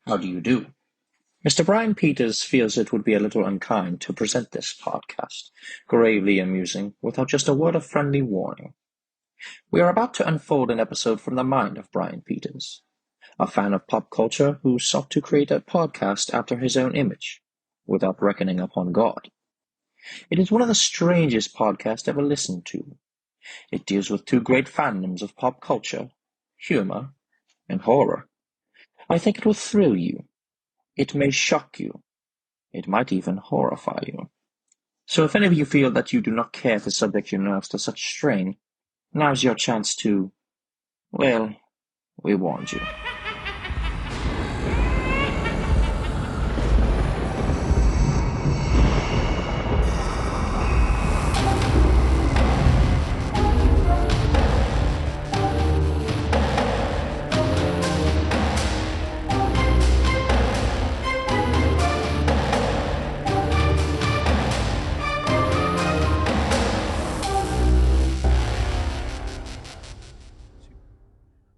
How do you do? Mr. Brian Peters feels it would be a little unkind to present this podcast, gravely amusing, without just a word of friendly warning. We are about to unfold an episode from the mind of Brian Peters, a fan of pop culture who sought to create a podcast after his own image, without reckoning upon God. It is one of the strangest podcasts ever listened to. It deals with two great fandoms of pop culture, humor, and horror. I think it will thrill you. It may shock you. It might even horrify you. So if any of you feel that you do not care to subject your nerves to such strain, now's your chance to, well, we warned you.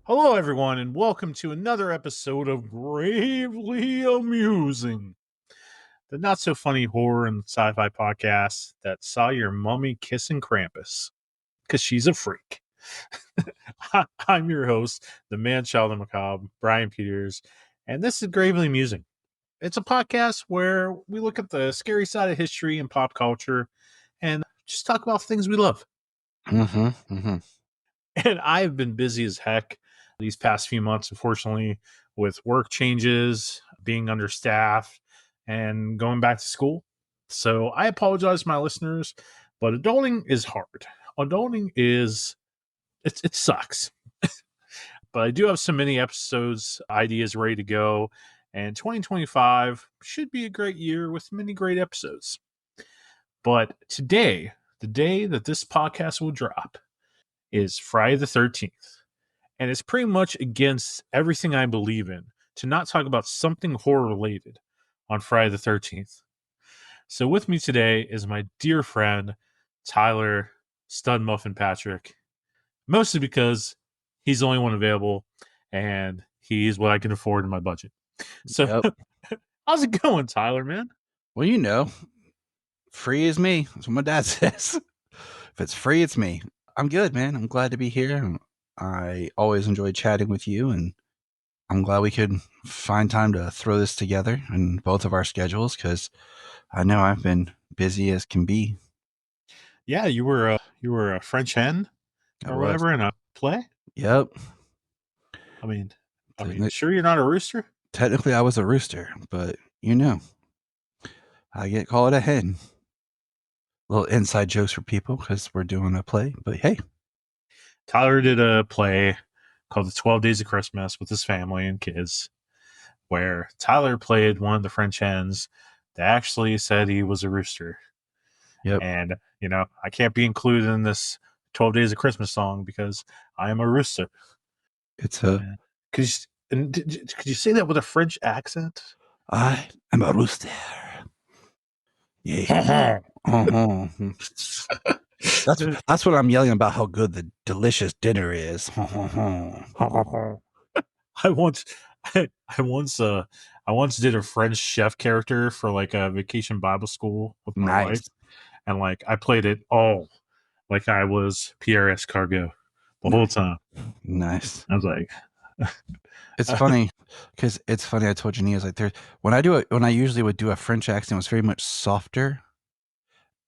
Hello, everyone, and welcome to another episode of Gravely Amusing, the not-so-funny horror and sci-fi podcast that saw your mummy kissing Krampus, because she's a freak. I'm your host, the man-child of the macabre, Brian Peters, and this is Gravely Amusing. It's a podcast where we look at the scary side of history and pop culture and just talk about things we love. And I've been busy as heck these past few months, unfortunately, with work changes, being understaffed, and going back to school. So I apologize to my listeners, but adulting is hard. Adulting is, it sucks. But I do have some mini episodes, ideas ready to go. And 2025 should be a great year with many great episodes. But today, the day that this podcast will drop, is Friday the 13th. And it's pretty much against everything I believe in to not talk about something horror related on Friday the 13th. So with me today is my dear friend, Tyler Stud Muffin Patrick, mostly because he's the only one available and he's what I can afford in my budget. So how's it going, Tyler, man? Well, you know, free is me. That's what my dad says. If it's free, it's me. I'm good, man. I'm glad to be here. I always enjoy chatting with you, and I'm glad we could find time to throw this together in both of our schedules because I know I've been busy as can be. Yeah, you were a French hen or whatever in a play. Yep. I mean, sure you're not a rooster? Technically, I was a rooster, but you know, I get called a hen. Little inside jokes for people because we're doing a play, but hey. Tyler did a play called The 12 Days of Christmas with his family and kids, where Tyler played one of the French hens that actually said he was a rooster. Yep. And, I can't be included in this 12 Days of Christmas song because I am a rooster. It's a... Could you say that with a French accent? I am a rooster. Yeah. That's what I'm yelling about how good the delicious dinner is. I once did a French chef character for like a vacation Bible school with my wife, and like I played it all like I was Pierre Escargot the whole time. Nice. I was like, it's funny because I told Janine, I was like, when I usually would do a French accent, it was very much softer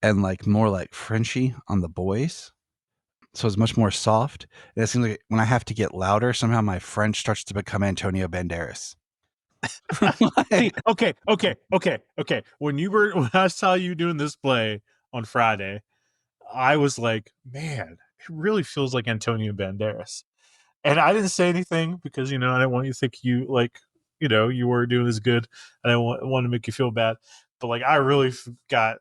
and like more like Frenchy on the boys. So it's much more soft. And it seems like when I have to get louder, somehow my French starts to become Antonio Banderas. Okay. When I saw you doing this play on Friday, I was like, man, it really feels like Antonio Banderas. And I didn't say anything because, I didn't want you to think you were doing this good. I didn't want to make you feel bad. But like, I really got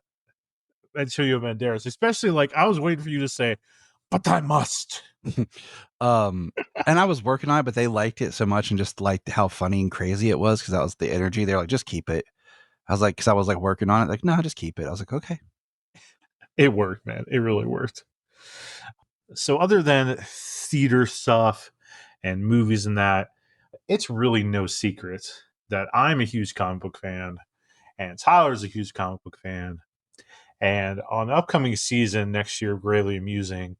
Antonio Banderas, especially like I was waiting for you to say, but I must. And I was working on it, but they liked it so much and just liked how funny and crazy it was because that was the energy. They're like, just keep it. I was like, because I was like working on it, like, no, just keep it. I was like, okay. It worked, man. It really worked. So other than theater stuff and movies and that, it's really no secret that I'm a huge comic book fan, and Tyler's a huge comic book fan. And on the upcoming season next year of Gravely Amusing,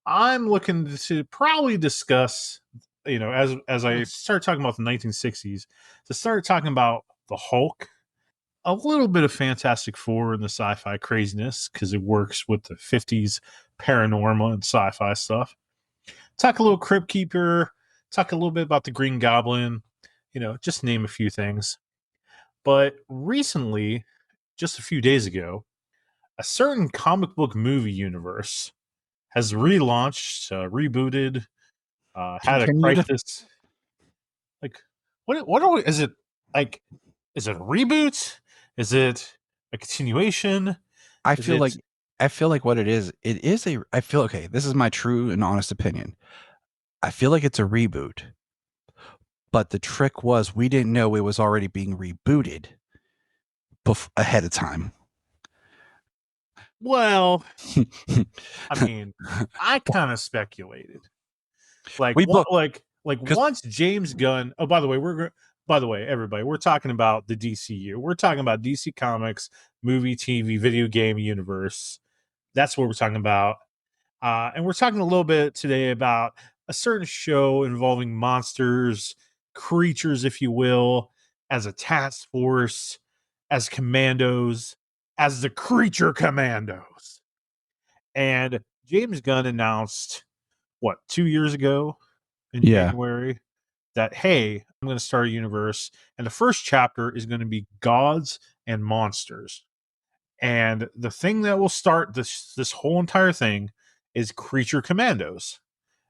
I'm looking to probably discuss, as I start talking about the 1960s, to start talking about the Hulk, a little bit of Fantastic Four and the sci-fi craziness because it works with the 50s paranormal and sci-fi stuff. Talk a little Crypt Keeper, talk a little bit about the Green Goblin, just name a few things. But recently, just a few days ago, a certain comic book movie universe has relaunched, rebooted, had a Continued. crisis. Like, what are we, is it like? Is it a reboot? Is it a continuation? I Is feel it? like what it is I feel okay. This is my true and honest opinion. I feel like it's a reboot, but the trick was we didn't know it was already being rebooted ahead of time. Well, I mean, I kind of speculated. Like we what? both Like 'cause once James Gunn. Oh, by the way, everybody, we're talking about the DCU. We're talking about DC Comics, movie, TV, video game universe. That's what we're talking about. And we're talking a little bit today about a certain show involving monsters, creatures, if you will, as a task force, as commandos, as the Creature Commandos. And James Gunn announced, 2 years ago in yeah. January, that, hey, I'm going to start a universe. And the first chapter is going to be gods and monsters. And the thing that will start this whole entire thing is Creature Commandos.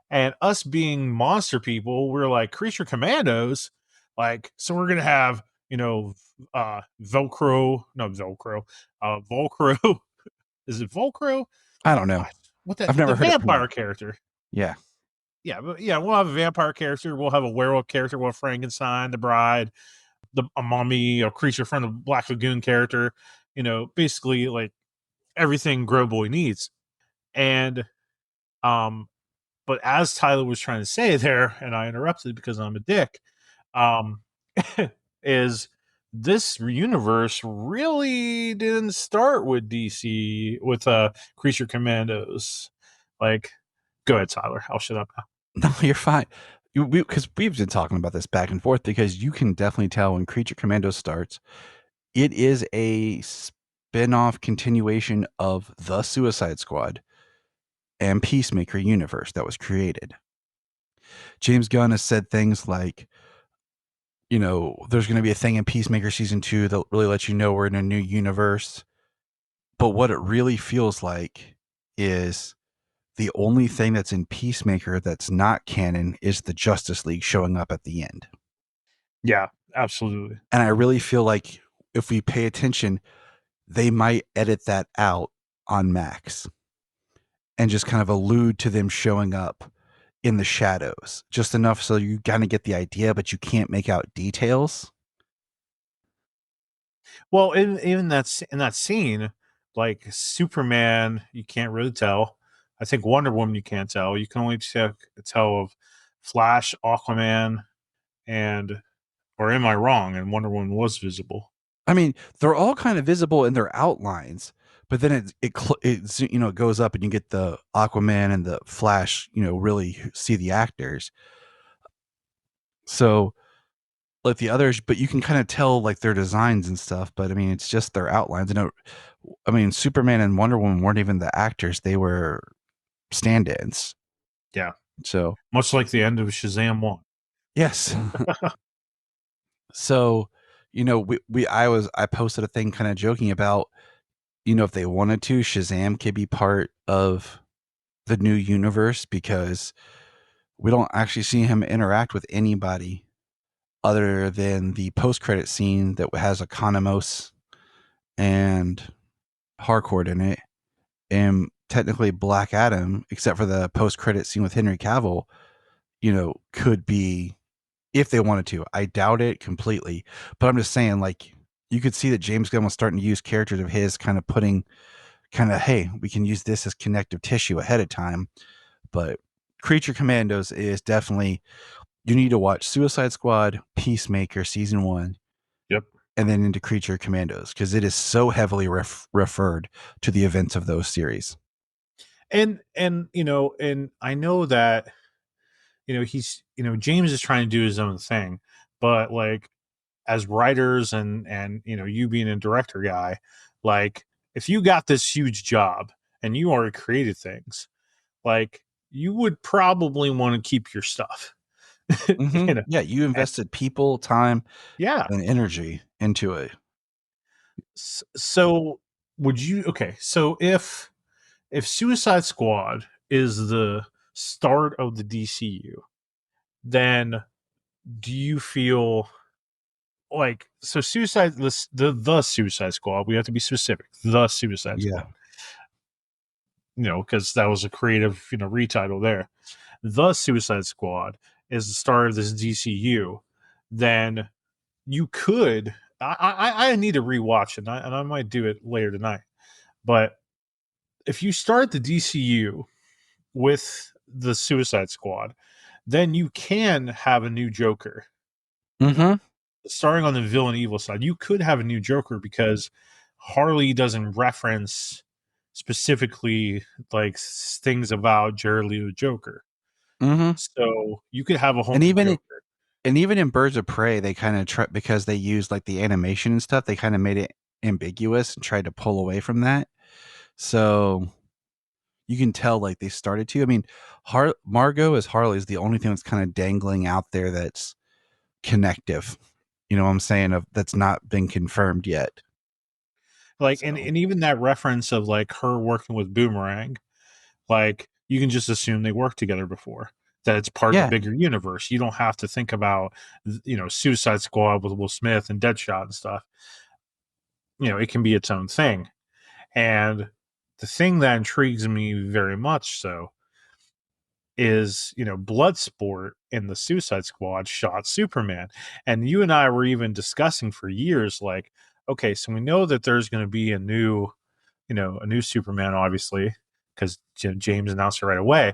And us being monster people, we're like, Creature Commandos? Like, so we're gonna have, Velcro, no Velcro, Volcro. Is it Volcro? I don't know. What I've the never heard it vampire pronounced. character. Yeah. Yeah, but yeah, we'll have a vampire character, we'll have a werewolf character, we'll have Frankenstein, the bride, a mummy, a creature from the Black Lagoon character, basically like everything Grow Boy needs. And but as Tyler was trying to say there, and I interrupted because I'm a dick, um, is this universe really didn't start with DC with Creature Commandos. Like, go ahead, Tyler. I'll shut up now. No, you're fine. Because we've been talking about this back and forth because you can definitely tell when Creature Commando starts, it is a spin-off continuation of the Suicide Squad and Peacemaker universe that was created. James Gunn has said things like, there's going to be a thing in Peacemaker season 2 that really lets you know we're in a new universe. But what it really feels like is the only thing that's in Peacemaker that's not canon is the Justice League showing up at the end. Yeah, absolutely. And I really feel like if we pay attention, they might edit that out on Max and just kind of allude to them showing up in the shadows, just enough so you kind of get the idea, but you can't make out details. Well, in that scene, like Superman, you can't really tell. I think Wonder Woman, you can't tell. You can only tell of Flash, Aquaman, and or am I wrong? And Wonder Woman was visible. I mean, they're all kind of visible in their outlines, but then it goes up and you get the Aquaman and the Flash, really see the actors. So like the others, but you can kind of tell like their designs and stuff. But I mean, it's just their outlines. I mean, Superman and Wonder Woman weren't even the actors; they were stand-ins. Yeah. So much like the end of Shazam 1. Yes. So, I posted a thing kind of joking about, if they wanted to, Shazam could be part of the new universe because we don't actually see him interact with anybody other than the post-credit scene that has Economos and Harcourt in it, and technically Black Adam, except for the post-credit scene with Henry Cavill, could be if they wanted to. I doubt it completely, but I'm just saying, like, you could see that James Gunn was starting to use characters of his hey, we can use this as connective tissue ahead of time. But Creature Commandos is definitely, you need to watch Suicide Squad, Peacemaker season 1, and then into Creature Commandos, because it is so heavily referred to the events of those series. And and I know that he's James is trying to do his own thing, but like as writers and you being a director guy, like if you got this huge job and you already created things, like you would probably want to keep your stuff. Mm-hmm. Yeah, you And, invested people, time, yeah. and energy into it. So would you? Okay, so if Suicide Squad is the start of the DCU, then do you feel like the Suicide Squad? We have to be specific. The Suicide Yeah. Squad, because that was a creative retitle there. The Suicide Squad is the start of this DCU. Then you could. I need to rewatch it, and I might do it later tonight. But if you start the DCU with the Suicide Squad, then you can have a new Joker. Mm-hmm. Starting on the villain evil side, you could have a new Joker because Harley doesn't reference specifically like things about Jared Leto Joker. Mm-hmm. So you could have a whole And new even Joker. in Birds of Prey, they kind of try, because they used like the animation and stuff, they kind of made it ambiguous and tried to pull away from that. So you can tell like they started to. I mean, Margot as Harley is the only thing that's kind of dangling out there that's connective. You know what I'm saying? Of that's not been confirmed yet. Like So and even that reference of like her working with Boomerang, like you can just assume they worked together before. That it's part of the yeah. bigger universe. You don't have to think about Suicide Squad with Will Smith and Deadshot and stuff. It can be its own thing. And the thing that intrigues me very much so is, Bloodsport in the Suicide Squad shot Superman. And you and I were even discussing for years, like, okay, so we know that there's going to be a new Superman, obviously, because James announced it right away.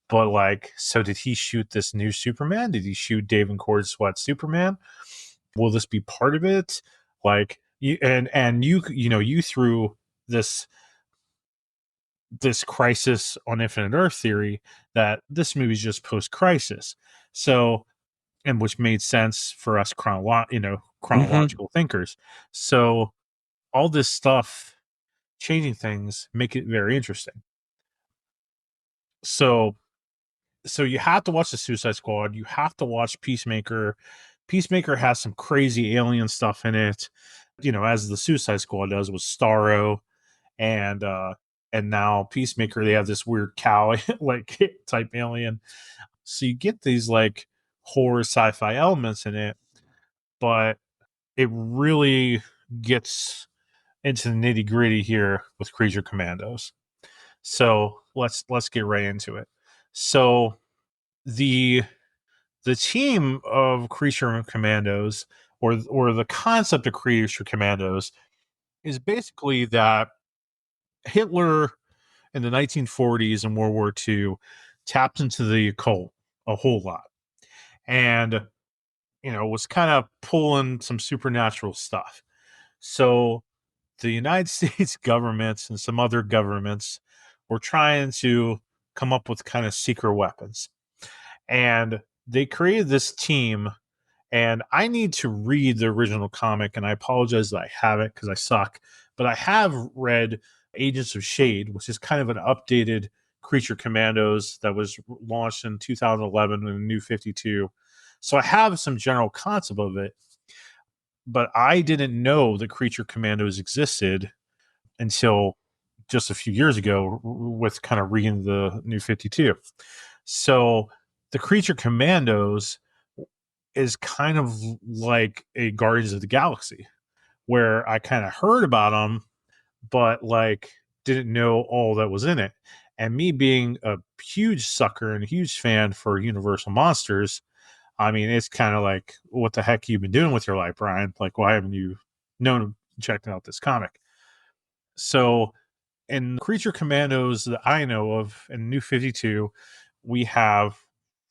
But like, so did he shoot this new Superman? Did he shoot David Cords Sweat Superman? Will this be part of it? Like, you threw this crisis on Infinite Earth theory that this movie's just post crisis. So, and which made sense for us Mm-hmm. chronological thinkers. So all this stuff changing things make it very interesting. So you have to watch the Suicide Squad. You have to watch Peacemaker. Peacemaker has some crazy alien stuff in it, as the Suicide Squad does with Starro and now Peacemaker. They have this weird cow like type alien. So you get these like horror sci-fi elements in it, but it really gets into the nitty gritty here with Creature Commandos. So let's get right into it. So the team of Creature Commandos, or the concept of Creature Commandos, is basically that Hitler in the 1940s and World War II tapped into the occult a whole lot, and was kind of pulling some supernatural stuff. So the United States governments and some other governments were trying to come up with kind of secret weapons. And they created this team. And I need to read the original comic, and I apologize that I haven't because I suck. But I have read Agents of Shade, which is kind of an updated Creature Commandos that was launched in 2011 in the New 52. So I have some general concept of it, but I didn't know the Creature Commandos existed until just a few years ago with kind of reading the New 52. So the Creature Commandos is kind of like a Guardians of the Galaxy, where I kind of heard about them, but like didn't know all that was in it. And me being a huge sucker and a huge fan for Universal Monsters, I mean, it's kind of like, what the heck you been doing with your life, Brian? Like, why haven't you checked out this comic? So, in Creature Commandos that I know of in New 52, we have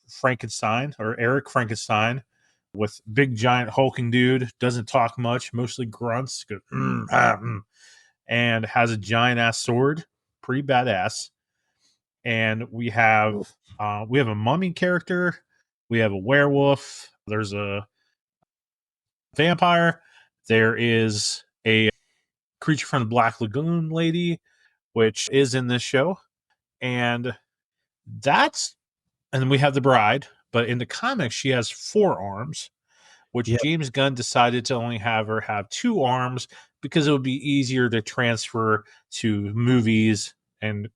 Frankenstein, or Eric Frankenstein, with big giant hulking dude, doesn't talk much, mostly grunts, goes, and has a giant ass sword, pretty badass. And we have a mummy character, we have a werewolf, there's a vampire, there is a creature from the Black Lagoon lady, which is in this show, and then we have the bride, but in the comics she has 4 arms, which Yep. James Gunn decided to only have her have 2 arms because it would be easier to transfer to movies and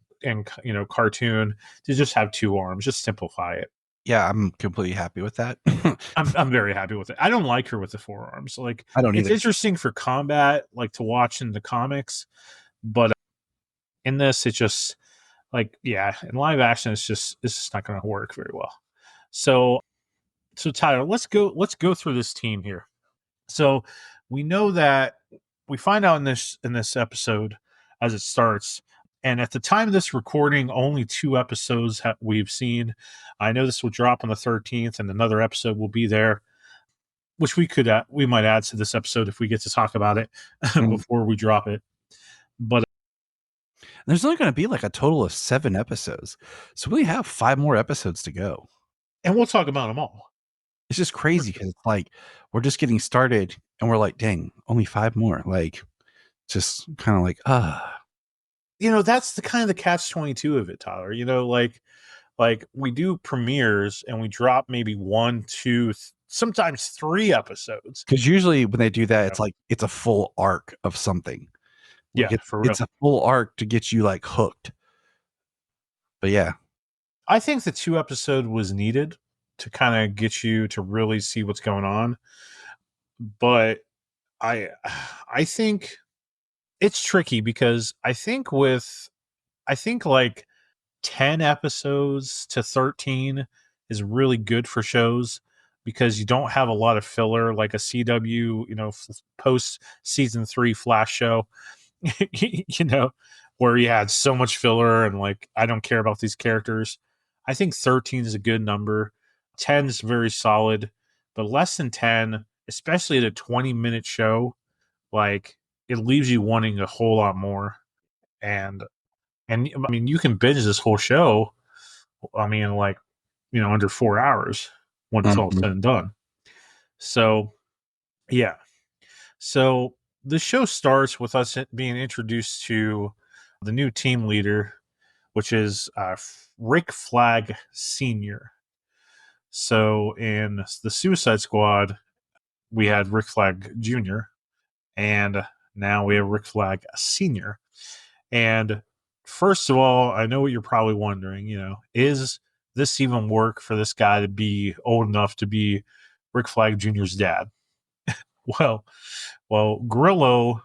cartoon to just have 2 arms, just simplify it. Yeah, I'm completely happy with that. I'm very happy with it. I don't like her with the 4 arms. Like, I don't it's either. interesting for combat, like to watch in the comics, but in this, it's just like, yeah, in live action, it's just not going to work very well. So Tyler, let's go through this team here. So we know that we find out in this episode as it starts, and at the time of this recording, only 2 episodes we've seen. I know this will drop on the 13th, and another episode will be there, which we might add to this episode if we get to talk about it before we drop it. But there's only going to be like a total of 7 episodes, so we have 5 more episodes to go, and we'll talk about them all. It's just crazy because it's like we're just getting started, and we're like, dang, only 5 more. Like, just kind of like, that's the kind of the catch-22 of it, Tyler. Like we do premieres and we drop maybe 1, 2, sometimes 3 episodes. Because usually when they do that, it's like it's a full arc of something. Like for real. it's a full arc to get you like hooked. But yeah, I think the 2 episode was needed to kind of get you to really see what's going on. But I think it's tricky because I think like 10 episodes to 13 is really good for shows because you don't have a lot of filler like a CW, post season 3 Flash show, where you had so much filler and like, I don't care about these characters. I think 13 is a good number. 10 is very solid, but less than 10, especially at a 20-minute show, like it leaves you wanting a whole lot more. And I mean, you can binge this whole show, I mean, like, under 4 hours when it's all said and done. So, yeah. So the show starts with us being introduced to the new team leader, which is Rick Flag Sr. So in the Suicide Squad, we had Rick Flag Jr., and now we have Rick Flag Sr. And first of all, I know what you're probably wondering, is this even work for this guy to be old enough to be Rick Flag Jr.'s dad? Well, Grillo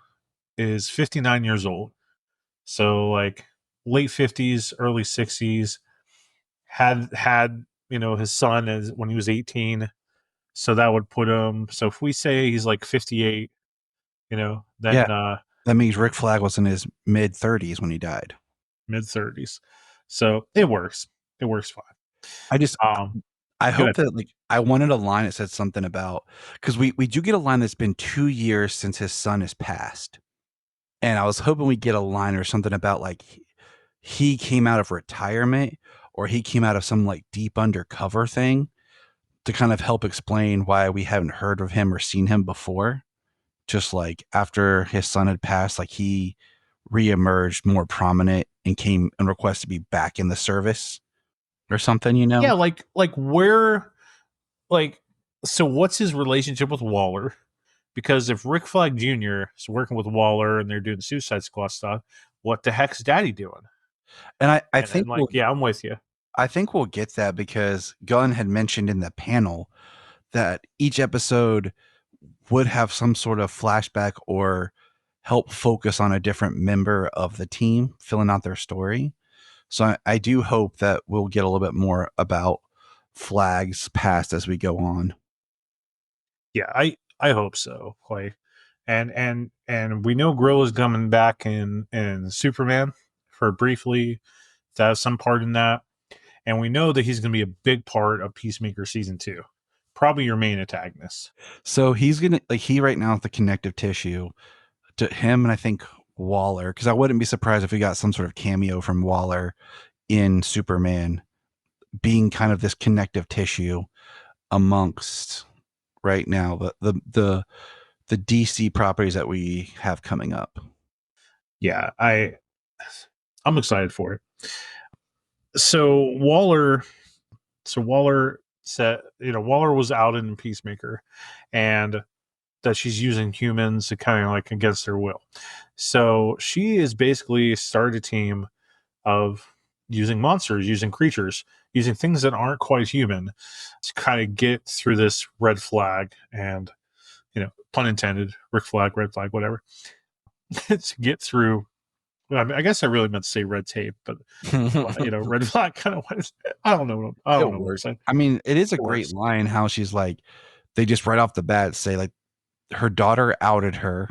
is 59 years old. So like late 50s, early 60s, had his son as when he was 18. So that would put him, so if we say he's like 58, then that means Rick Flag was in his mid 30s when he died. Mid 30s. So it works. It works fine. I hope that, like, I wanted a line that said something about, because we do get a line that's been 2 years since his son has passed. And I was hoping we get a line or something about like he came out of retirement or he came out of some like deep undercover thing to kind of help explain why we haven't heard of him or seen him before. Just like after his son had passed, like he reemerged more prominent and came and requested to be back in the service or something, Yeah, like where, like, so what's his relationship with Waller? Because if Rick Flag Jr. is working with Waller and they're doing the Suicide Squad stuff, what the heck's Daddy doing? And I think, I'm with you. I think we'll get that because Gunn had mentioned in the panel that each episode would have some sort of flashback or help focus on a different member of the team filling out their story. So I do hope that we'll get a little bit more about Flag's past as we go on. Yeah, I hope so. Like, and we know Grill is coming back in Superman for briefly to have some part in that, and we know that he's going to be a big part of Peacemaker season 2. probably your main antagonist. So he's gonna he right now is the connective tissue to him, and I think Waller, because I wouldn't be surprised if we got some sort of cameo from Waller in Superman, being kind of this connective tissue amongst right now the DC properties that we have coming up. Yeah, I'm excited for it. So Waller said, Waller was out in Peacemaker, and that she's using humans to kind of like against their will. So she is basically started a team of using monsters, using creatures, using things that aren't quite human to kind of get through this red flag and, pun intended, red flag, whatever, to get through. I guess I really meant to say red tape, but red flag kind of. I don't know. I don't know what I'm saying. I mean, it is a great line how she's like, they just right off the bat say like her daughter outed her,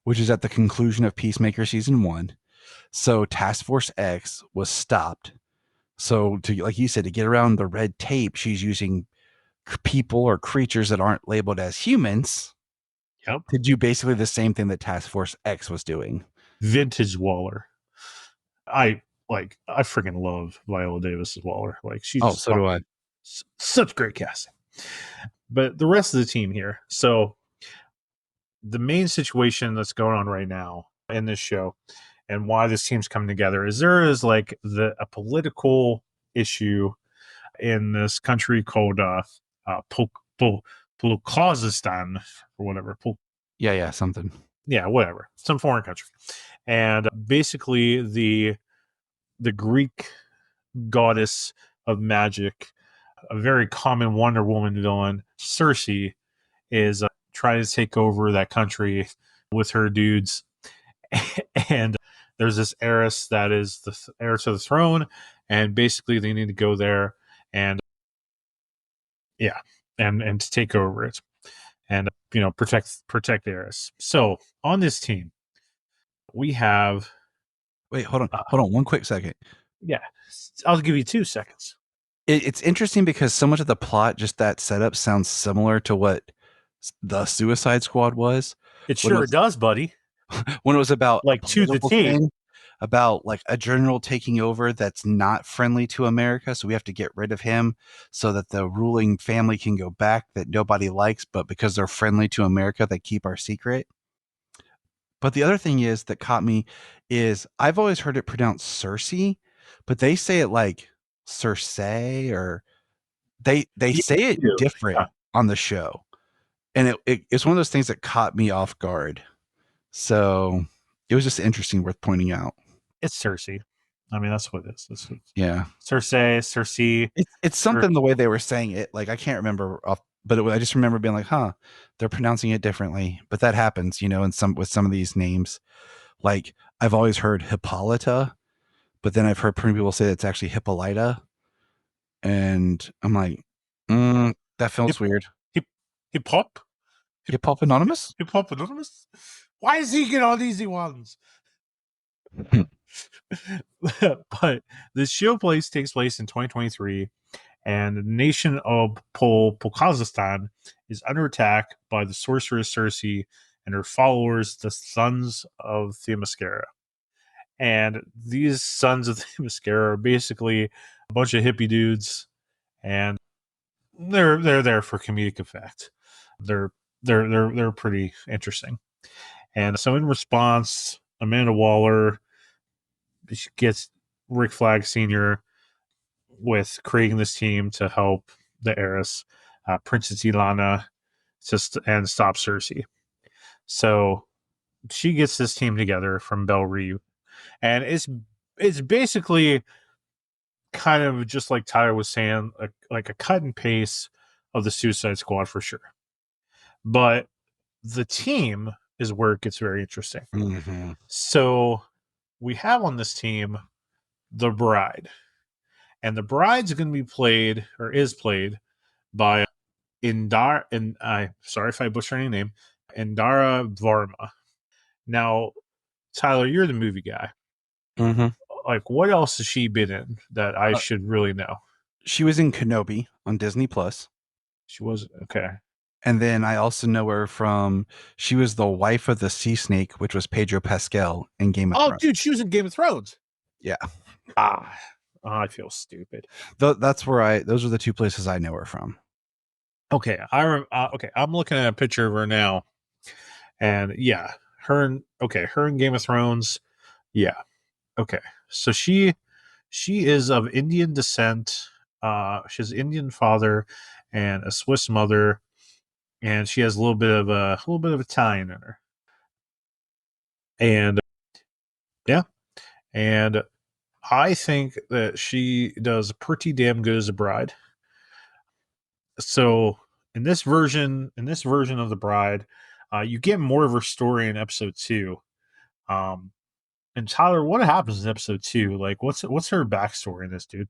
which is at the conclusion of Peacemaker season 1. So Task Force X was stopped. So to, like you said, to get around the red tape, she's using people or creatures that aren't labeled as humans. Yep. To do basically the same thing that Task Force X was doing. Vintage Waller. I freaking love Viola Davis's Waller. Like she's so do I. Such great casting. But the rest of the team here. So the main situation that's going on right now in this show and why this team's coming together is there is like a political issue in this country called Kazakhstan or whatever. Something. Yeah, whatever. Some foreign country. And basically the Greek goddess of magic, a very common Wonder Woman villain, Circe, is trying to take over that country with her dudes. And there's this heiress that is the heir to the throne, and basically they need to go there and and to take over it and protect the heiress. So on this team we have hold on 1 quick second. Yeah, I'll give you 2 seconds. It's interesting because so much of the plot, just that setup, sounds similar to what the Suicide Squad was. It sure does, buddy. When it was about like to the T, about like a general taking over that's not friendly to America, so we have to get rid of him so that the ruling family can go back that nobody likes, but because they're friendly to America, they keep our secret. But the other thing is that caught me is I've always heard it pronounced Cersei, but they say it like Cersei, or they say it different on the show, and it's one of those things that caught me off guard. So it was just interesting, worth pointing out. It's Cersei. I mean, that's what it is. Cersei. It's something the way they were saying it. Like I can't remember off, but I just remember being like, "Huh, they're pronouncing it differently." But that happens, in with some of these names. Like I've always heard Hippolyta, but then I've heard people say it's actually Hippolyta, and I'm like, that feels weird. Hip-hop Anonymous? Hip-hop Anonymous? Why is he getting all these easy ones? But this show takes place in 2023, and the nation of Kazakhstan is under attack by the sorceress Circe and her followers, the Sons of Themyscira. And these Sons of Themyscira are basically a bunch of hippie dudes, and they're there for comedic effect. They're pretty interesting. And so in response, Amanda Waller gets Rick Flag Sr. with creating this team to help the heiress, Princess Ilana, and stop Circe. So she gets this team together from Belle Reve, and it's basically kind of just like Tyler was saying, like a cut and paste of the Suicide Squad for sure. But the team is where it gets very interesting. Mm-hmm. So we have on this team the Bride, and the Bride's going to be played by Indara, and I sorry if I butcher any name, Indara Varma. Now, Tyler, you're the movie guy. Mm-hmm. Like, what else has she been in that I should really know? She was in Kenobi on Disney Plus. She was okay. And then I also know her from, she was the wife of the sea snake, which was Pedro Pascal in Game of Oh, Thrones. dude, she was in Game of Thrones. Yeah. I feel stupid. That's where those are the two places I know her from. Okay, okay, I'm looking at a picture of her now, and yeah, her in Game of Thrones. Yeah, okay, so she is of Indian descent. She has an Indian father and a Swiss mother, and she has a little bit of Italian in her. And yeah, and I think that she does pretty damn good as a bride. So in this version of the bride, you get more of her story in episode 2. Um, and Tyler, what happens in episode 2? Like, what's her backstory in this, dude?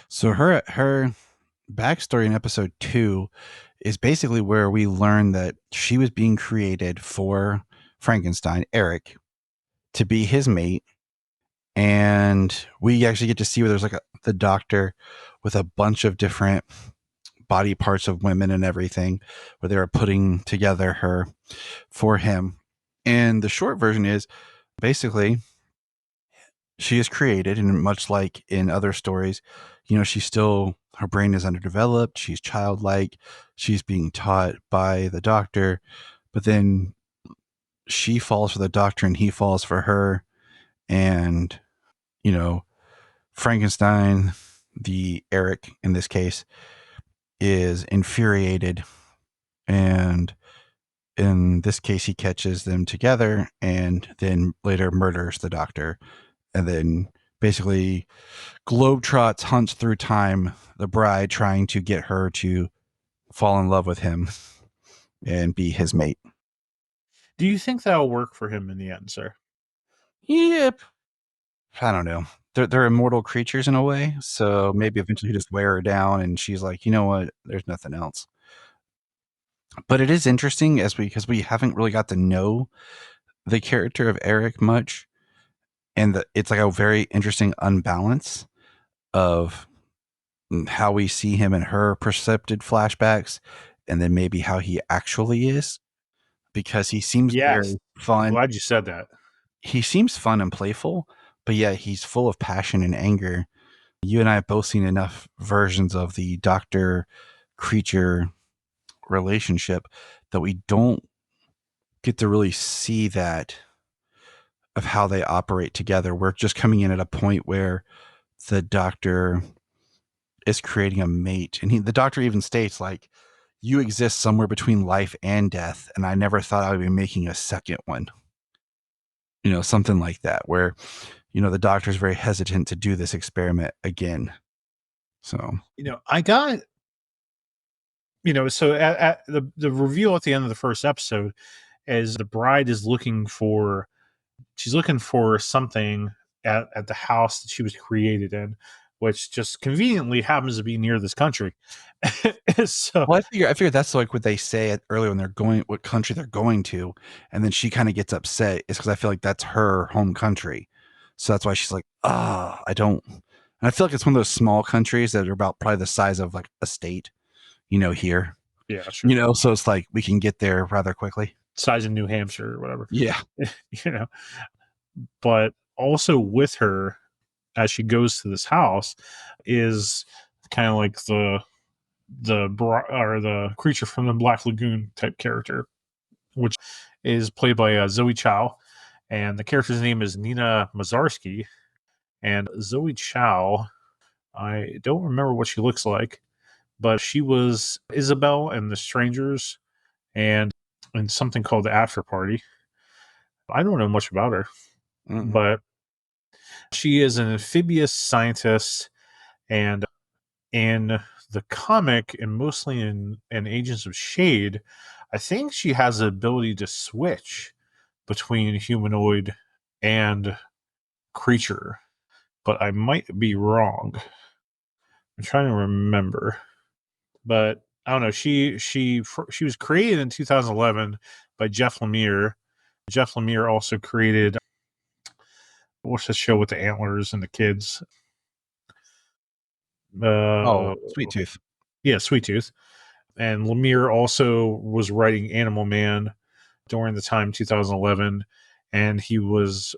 So her backstory in episode 2 is basically where we learn that she was being created for Frankenstein, Eric, to be his mate. And we actually get to see where there's like the doctor with a bunch of different body parts of women and everything, where they were putting together her for him. And the short version is basically she is created, and much like in other stories, she's still, her brain is underdeveloped, she's childlike, she's being taught by the doctor, but then she falls for the doctor and he falls for her. And Frankenstein, the Eric in this case, is infuriated, and in this case he catches them together and then later murders the doctor, and then basically globetrots, hunts through time the bride, trying to get her to fall in love with him and be his mate. Do you think that'll work for him in the end, sir? Yep. I don't know. They're immortal creatures in a way, so maybe eventually he just wear her down and she's like, you know what, there's nothing else. But it is interesting because we haven't really got to know the character of Eric much, and it's like a very interesting unbalance of how we see him in her percepted flashbacks, and then maybe how he actually is, because he seems Yes. very fun. I'm glad you said that. He seems fun and playful, but yet he's full of passion and anger. You and I have both seen enough versions of the doctor creature relationship that we don't get to really see that of how they operate together. We're just coming in at a point where the doctor is creating a mate, and the doctor even states, like, you exist somewhere between life and death, and I never thought I would be making a second one. Something like that, where the doctor's very hesitant to do this experiment again. So I got so at the reveal at the end of the first episode, as the bride is looking for something at the house that she was created in, which just conveniently happens to be near this country. So, well, I figure that's like what they say earlier when they're going, what country they're going to, and then she kind of gets upset. Is because I feel like that's her home country, so that's why she's like, I don't. And I feel like it's one of those small countries that are about probably the size of like a state, here. yeah, sure. So it's like we can get there rather quickly. Size in New Hampshire or whatever. Yeah. But also with her as she goes to this house is kind of like the creature from the Black Lagoon type character, which is played by Zoe Chow, and the character's name is Nina Mazarsky. And Zoe Chow, I don't remember what she looks like, but she was Isabel and the Strangers, and in something called the After Party. I don't know much about her, but she is an amphibious scientist, and in the comic, and mostly in Agents of Shade, I think she has the ability to switch between humanoid and creature, but I might be wrong. I'm trying to remember, but I don't know. She was created in 2011 by Jeff Lemire. Jeff Lemire also created, what's the show with the antlers and the kids? Sweet Tooth. Yeah, Sweet Tooth. And Lemire also was writing Animal Man during the time 2011, and he was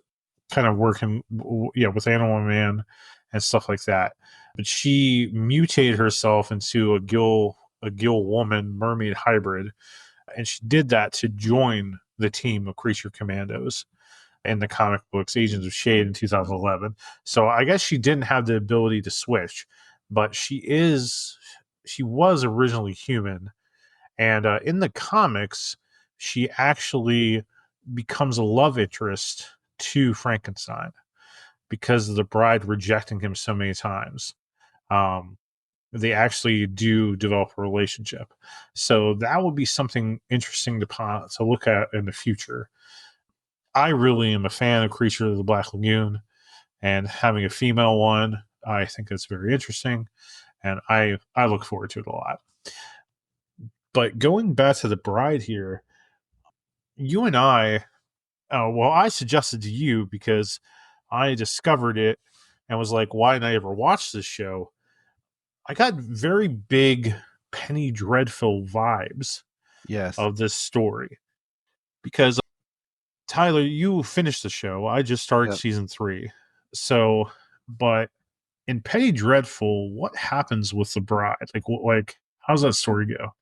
kind of working with Animal Man and stuff like that. But she mutated herself into a gill woman mermaid hybrid, and she did that to join the team of Creature Commandos in the comic books Agents of Shade in 2011. So I guess she didn't have the ability to switch, but she was originally human. And in the comics, she actually becomes a love interest to Frankenstein because of the bride rejecting him so many times. They actually do develop a relationship. So that would be something interesting to look at in the future. I really am a fan of Creature of the Black Lagoon, and having a female one, I think it's very interesting, and I look forward to it a lot. But going back to the bride here, you and I, I suggested to you because I discovered it and was like, why didn't I ever watch this show? I got very big Penny Dreadful vibes of this story because Tyler, you finished the show. I just started season 3. So, but in Penny Dreadful, what happens with the bride? Like how's that story go?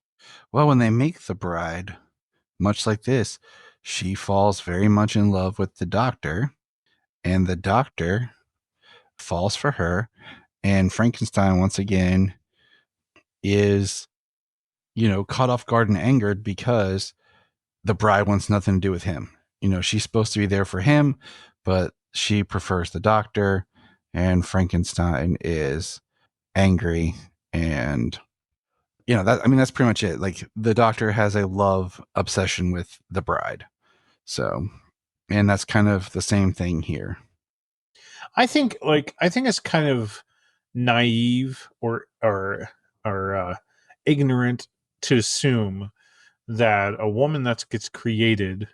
Well, when they make the bride, much like this, she falls very much in love with the doctor, and the doctor falls for her, and Frankenstein once again is, caught off guard and angered because the bride wants nothing to do with him. She's supposed to be there for him, but she prefers the doctor, and Frankenstein is angry. And that's pretty much it. Like, the doctor has a love obsession with the bride. So, and that's kind of the same thing here. I think it's kind of naive or ignorant to assume that a woman that gets created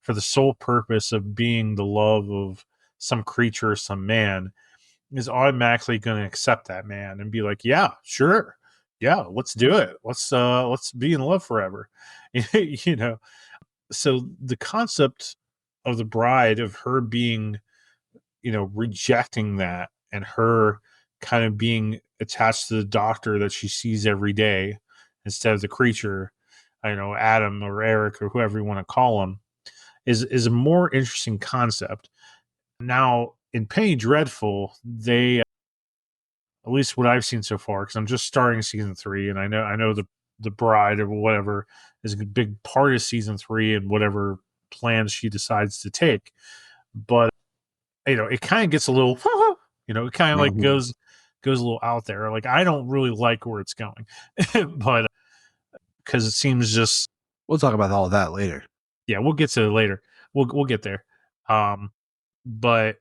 for the sole purpose of being the love of some creature or some man is automatically going to accept that man and be like, yeah, sure. Yeah, let's do it. Let's be in love forever. So the concept of the bride, of her being, rejecting that, and her kind of being attached to the doctor that she sees every day instead of the creature, Adam or Eric or whoever you want to call him, is a more interesting concept. Now, in Penny Dreadful, they, at least what I've seen so far, because I'm just starting season 3, and I know the bride or whatever is a big part of season 3 and whatever plans she decides to take. But it kind of gets a little, it kind of like goes a little out there. Like, I don't really like where it's going, but because it seems just. We'll talk about all of that later. Yeah, we'll get to it later. We'll get there. But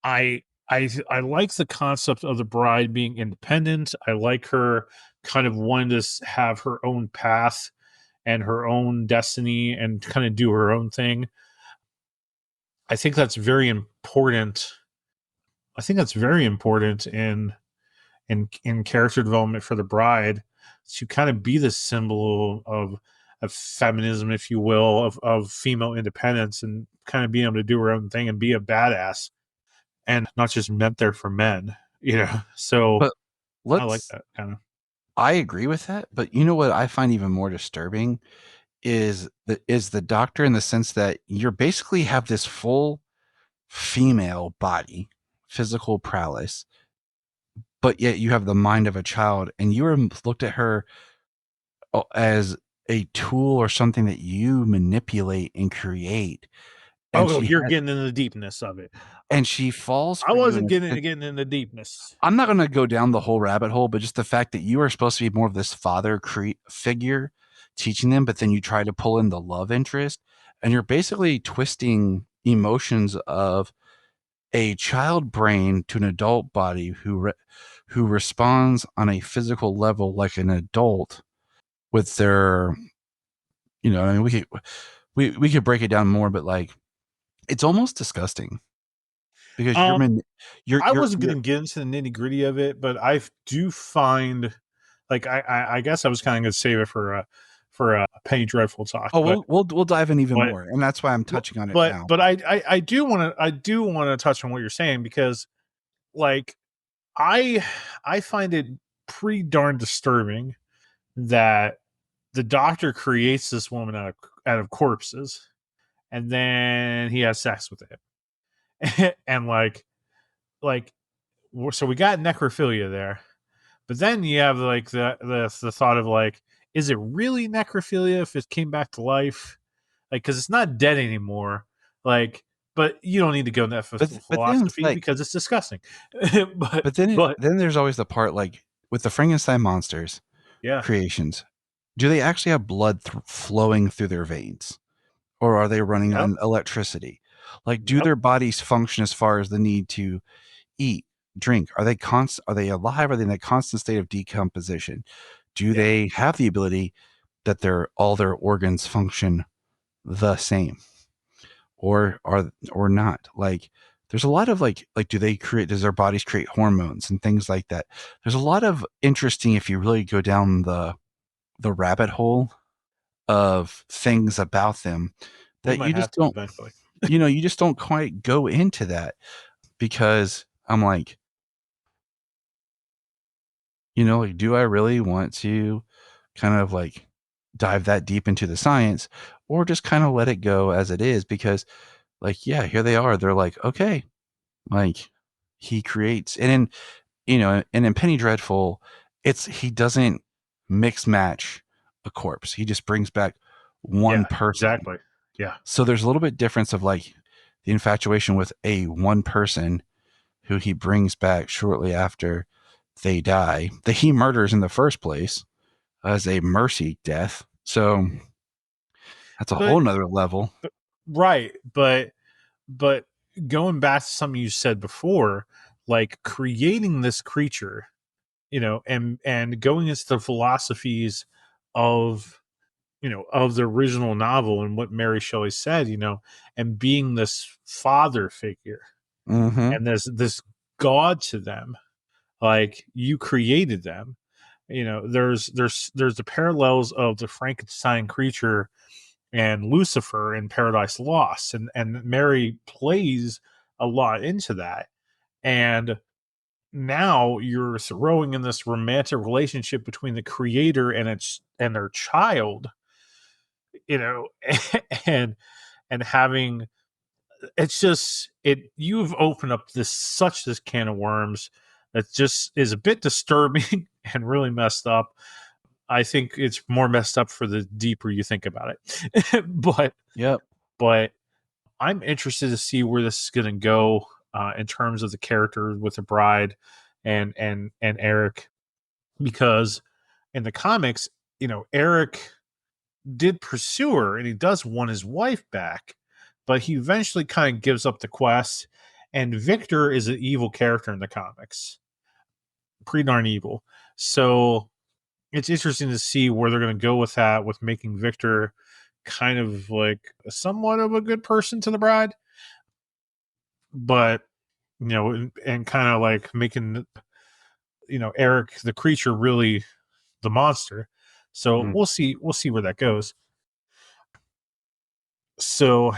I like the concept of the bride being independent. I like her kind of wanting to have her own path and her own destiny and kind of do her own thing. I think that's very important. I think that's very important in character development for the bride, to kind of be the symbol of feminism, if you will, of female independence, and kind of being able to do her own thing and be a badass and not just meant there for men, So but I like that kind of. I agree with that, but you know what I find even more disturbing is the doctor, in the sense that you're basically have this full female body, physical prowess, but yet you have the mind of a child, and you looked at her as a tool or something that you manipulate and create. And You're getting in the deepness of it. And she falls. I wasn't getting in the deepness. I'm not going to go down the whole rabbit hole, but just the fact that you are supposed to be more of this father figure teaching them, but then you try to pull in the love interest, and you're basically twisting emotions of a child brain to an adult body who responds on a physical level like an adult with their, I mean, we could break it down more, but like, it's almost disgusting because I wasn't going to get into the nitty gritty of it, but I do find like I guess I was kind of going to save it for a Penny Dreadful talk. Oh, but we'll dive in even but more, and that's why I'm touching on it but now. but I do want to touch on what you're saying, because like I find it pretty darn disturbing that the Doctor creates this woman out of corpses, and then he has sex with it, and like so we got necrophilia there, but then you have like the thought of like, is it really necrophilia if it came back to life? Like, because it's not dead anymore. Like, but you don't need to go in that But then it's philosophy like, because it's disgusting. but then but then there's always the part like with the Frankenstein monsters yeah, creations. Do they actually have blood flowing through their veins, or are they running yep, on electricity? Like, do yep, their bodies function as far as the need to eat, drink? Are they Are they alive? Are they in a constant state of decomposition? Do yeah. they have the ability that all their organs function the same, or not? Like, there's a lot of like does their bodies create hormones and things like that? There's a lot of interesting, if you really go down the rabbit hole of things about them, We that might you have just to don't, eventually. you just don't quite go into that, because I'm like, like, do I really want to kind of like dive that deep into the science, or just kind of let it go as it is? Because like, yeah, here they are. They're like, okay, like, he creates, and in, and in Penny Dreadful, he doesn't mix match a corpse. He just brings back one Yeah, person. exactly. Yeah, So there's a little bit difference of like the infatuation with a one person who he brings back shortly after they die, that he murders in the first place as a mercy death. So that's a but whole nother level. right, but going back to something you said before, like creating this creature, and going into the philosophies of of the original novel and what Mary Shelley said, and being this father figure Mm-hmm. and this god to them, like you created them. There's the parallels of the Frankenstein creature and Lucifer in Paradise Lost, and Mary plays a lot into that. And now you're throwing in this romantic relationship between the creator and their child, you know and having, it's just you've opened up this can of worms that just is a bit disturbing and really messed up. I think it's more messed up for the deeper you think about it. Yep. But I'm interested to see where this is going to go, in terms of the character with the bride and Eric, because in the comics, Eric did pursue her and he does want his wife back, but he eventually kind of gives up the quest. And Victor is an evil character in the comics, pretty darn evil. So it's interesting to see where they're going to go with that, with making Victor kind of like somewhat of a good person to the bride, but and kind of like making Eric the creature really the monster. So Mm. we'll see where that goes. So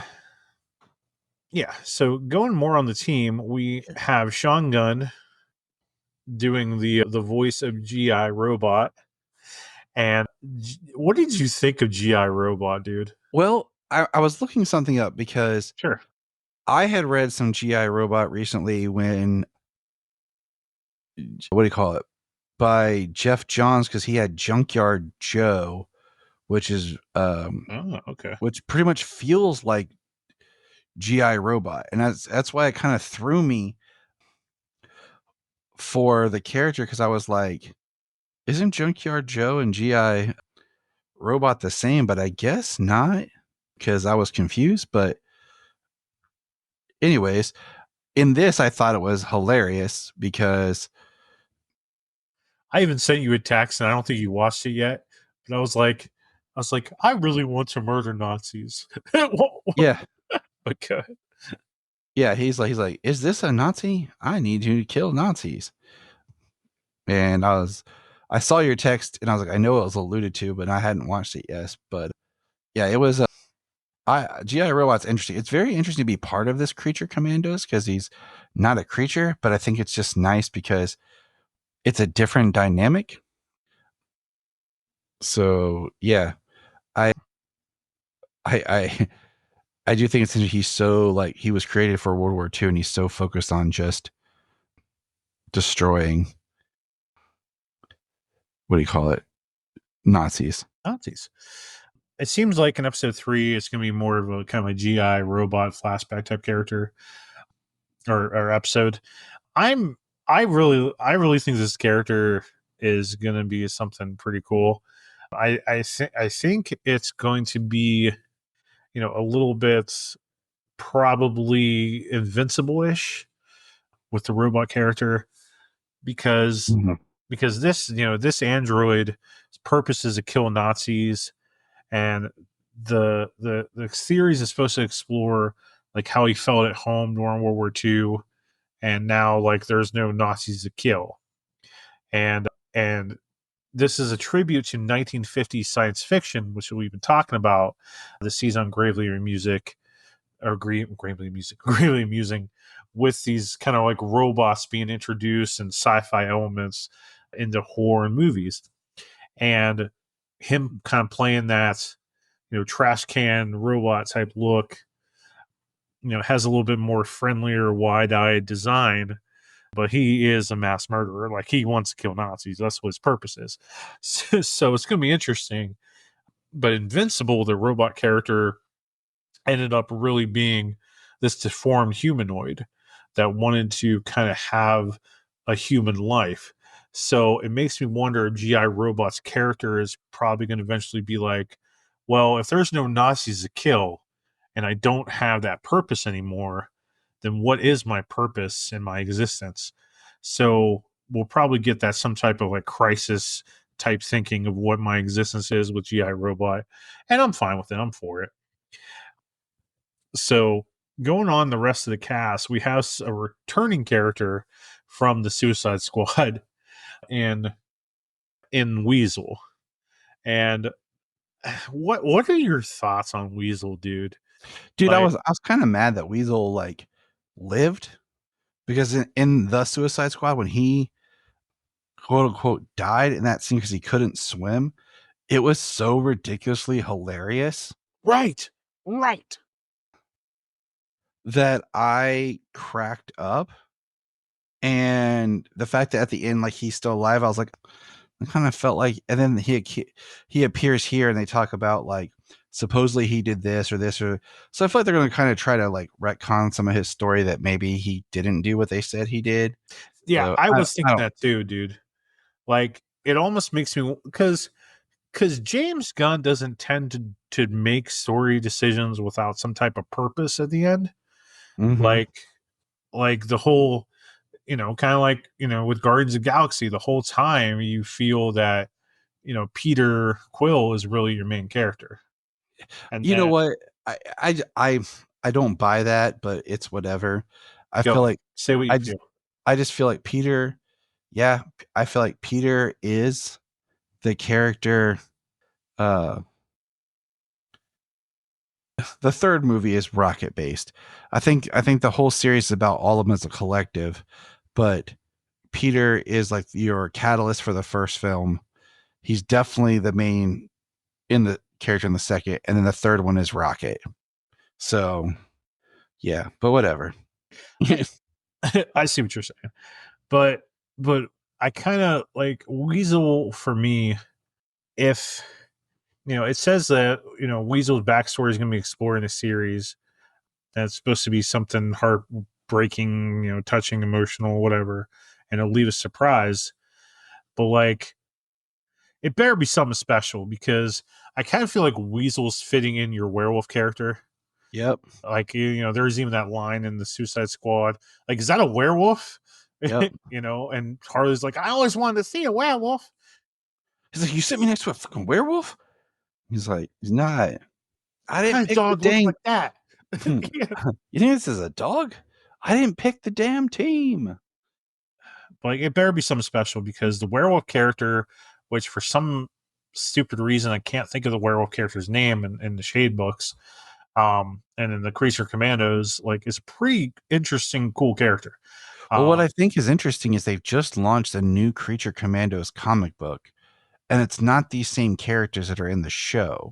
yeah, so going more on the team, we have Sean Gunn doing the voice of GI Robot. And what did you think of GI Robot, dude? Well, I was looking something up because Sure. I had read some GI Robot recently when, what do you call it, by Jeff Johns, because he had Junkyard Joe, which is Oh, okay. which pretty much feels like GI Robot, and that's why it kind of threw me for the character, because I was like, isn't Junkyard Joe and GI Robot the same? But I guess not, because I was confused. But anyways, in this, I thought it was hilarious because I even sent you a text, and I don't think you watched it yet. But I was like, I really want to murder Nazis. yeah, Okay. yeah, he's like, is this a Nazi? I need you to kill Nazis. And I I saw your text and I was like, I know it was alluded to, but I hadn't watched it yet. But yeah, it was. GI Robot's interesting. It's very interesting to be part of this Creature Commandos because he's not a creature, but I think it's just nice because it's a different dynamic. So yeah, I I I do think it's interesting. He's so like he was created for World War II, and he's so focused on just destroying. What do you call it? Nazis. Nazis. It seems like in episode 3, it's going to be more of a kind of a GI robot flashback type character or episode. I really think this character is going to be something pretty cool. I think it's going to be, a little bit probably invincible-ish with the robot character because this android's purpose is to kill Nazis, and the series is supposed to explore like how he felt at home during World War II, and now like there's no Nazis to kill, and this is a tribute to 1950s science fiction, which we've been talking about this season on Gravely Music or Gravely Music, Gravely Amusing, with these kind of like robots being introduced and sci-fi elements into horror and movies, and him kind of playing that trash can robot type look, has a little bit more friendlier, wide-eyed design, but he is a mass murderer. Like, he wants to kill Nazis. That's what his purpose is. So it's going to be interesting. But Invincible, the robot character, ended up really being this deformed humanoid that wanted to kind of have a human life. So it makes me wonder if GI Robot's character is probably going to eventually be like, well, if there's no Nazis to kill and I don't have that purpose anymore, then what is my purpose in my existence? So we'll probably get that some type of like crisis type thinking of what my existence is with GI Robot. And I'm fine with it. I'm for it. So going on the rest of the cast, we have a returning character from the Suicide Squad in Weasel. And what are your thoughts on Weasel, dude? Dude, Like, I was kind of mad that Weasel like lived because in the Suicide Squad when he quote unquote died in that scene because he couldn't swim, it was so ridiculously hilarious. right. That I cracked up. And the fact that at the end, like he's still alive, I was like, I kind of felt like, and then he appears here and they talk about like supposedly he did this or this or so. I feel like they're going to kind of try to like retcon some of his story that maybe he didn't do what they said he did. Yeah, So I was I thinking don't. that too, dude. Like, it almost makes me because James Gunn doesn't tend to make story decisions without some type of purpose at the end. Mhm. Like the whole, kind of like, with Guardians of the Galaxy, the whole time you feel that, Peter Quill is really your main character. And You know then what? I don't buy that, but it's whatever. I go feel like say what you I just feel. I just feel like Peter. Yeah, I feel like Peter is the character. Uh, the third movie is rocket based. I think the whole series is about all of them as a collective, but Peter is like your catalyst for the first film. He's definitely the main in the character in the second, and then the third one is Rocket. So yeah, but whatever. I see what you're saying. But I kind of like Weasel for me. If it says that Weasel's backstory is going to be explored in the series. That's supposed to be something heartbreaking, touching, emotional, whatever, and it'll leave a surprise. But like, it better be something special because I kind of feel like Weasel's fitting in your werewolf character. Yep. Like, there's even that line in the Suicide Squad. Like, is that a werewolf? Yep. And Harley's like, I always wanted to see a werewolf. He's like, you sit me next to a fucking werewolf? He's like, he's not. I What kind didn't of pick the dog looks dang. like that? You think this is a dog? I didn't pick the damn team. Like, it better be something special, because the werewolf character, which for some stupid reason I can't think of the werewolf character's name in the Shade books, and in the Creature Commandos, like, is a pretty interesting, cool character. Well, what I think is interesting is they've just launched a new Creature Commandos comic book, and it's not these same characters that are in the show.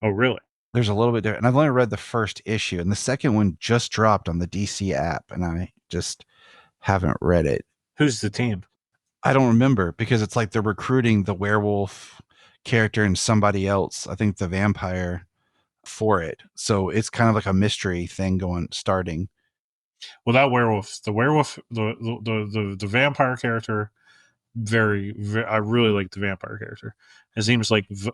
Oh, really? There's a little bit different. And I've only read the first issue, and the second one just dropped on the DC app, and I just haven't read it. Who's the team? I don't remember, because it's like they're recruiting the werewolf character and somebody else, I think the vampire, for it. So it's kind of like a mystery thing starting. Well, that werewolf, the vampire character, very, I really like the vampire character. His name is like it's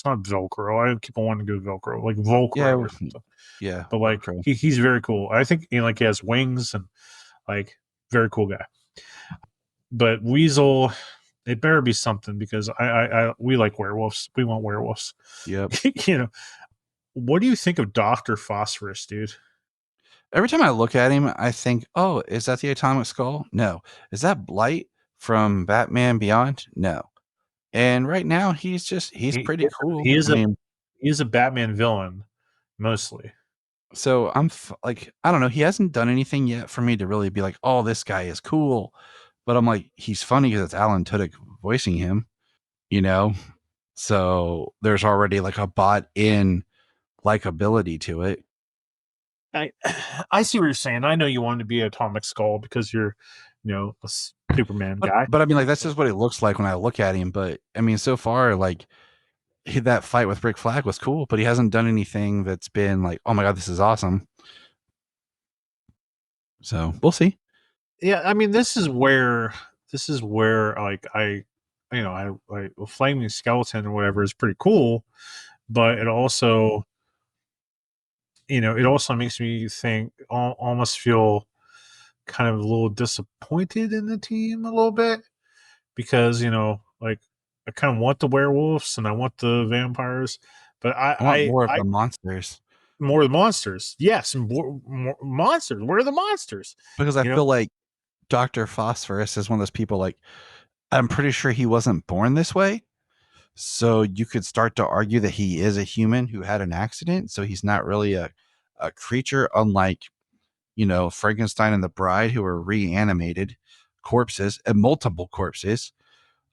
not Velcro. I keep on wanting to go Velcro, like Volcro or something. Yeah, but like he's very cool. I think like he has wings, and like, very cool guy. But Weasel, it better be something, because we like werewolves. We want werewolves. Yep. What do you think of Dr. Phosphorus, dude? Every time I look at him, I think, oh, is that the Atomic Skull? No. Is that Blight from Batman Beyond? No. And right now, he's pretty cool. He is a Batman villain, mostly. So I'm like, I don't know. He hasn't done anything yet for me to really be like, oh, this guy is cool. But I'm like, he's funny because it's Alan Tudyk voicing him, So there's already like a bought-in likability to it. I see what you're saying. I know you want to be Atomic Skull because you're, a Superman guy. But I mean, like, that's just what it looks like when I look at him. But I mean, so far, like, that fight with Rick Flag was cool, but he hasn't done anything that's been like, oh my God, this is awesome. So we'll see. Yeah, I mean, this is where like Flaming Skeleton or whatever is pretty cool, but it also, it also makes me think, almost feel kind of a little disappointed in the team a little bit, because like, I kind of want the werewolves and I want the vampires, but I want more of the monsters. More of the monsters, yes, more monsters. Where are the monsters? Because I feel like Dr. Phosphorus is one of those people, like, I'm pretty sure he wasn't born this way. So you could start to argue that he is a human who had an accident. So he's not really a creature, unlike, Frankenstein and the Bride, who were reanimated corpses and multiple corpses.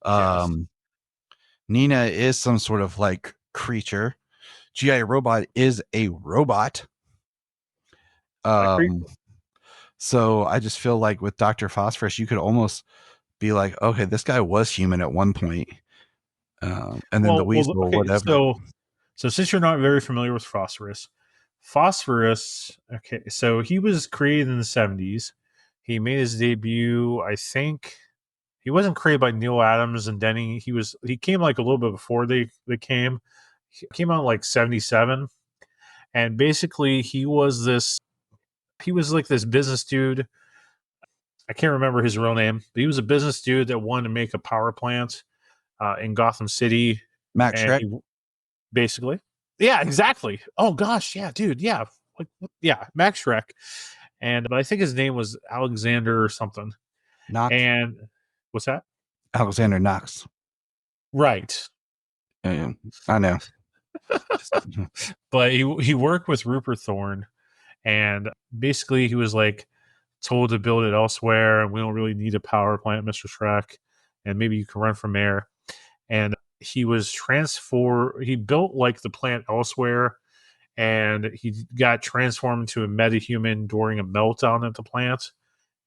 Yes. Nina is some sort of like creature. G.I. Robot is a robot. So I just feel like with Dr. Phosphorus, you could almost be like, okay, this guy was human at one point. And then the Weasel, whatever. So since you're not very familiar with Phosphorus, okay, so he was created in the 70s. He made his debut, I think. He wasn't created by Neil Adams and Denny. He came like a little bit before they came. He came out like 77. And basically he was like this business dude. I can't remember his real name, but he was a business dude that wanted to make a power plant in Gotham City. Max Schreck? Basically. Yeah, exactly. Oh gosh, yeah, dude, yeah. Max Schreck. But I think his name was Alexander or something. Knox. And what's that? Alexander Knox. Right. I know. But he worked with Rupert Thorne, and basically he was like told to build it elsewhere, and we don't really need a power plant, Mr. Schreck, and maybe you can run from there. And he was he built like the plant elsewhere, and he got transformed into a metahuman during a meltdown at the plant,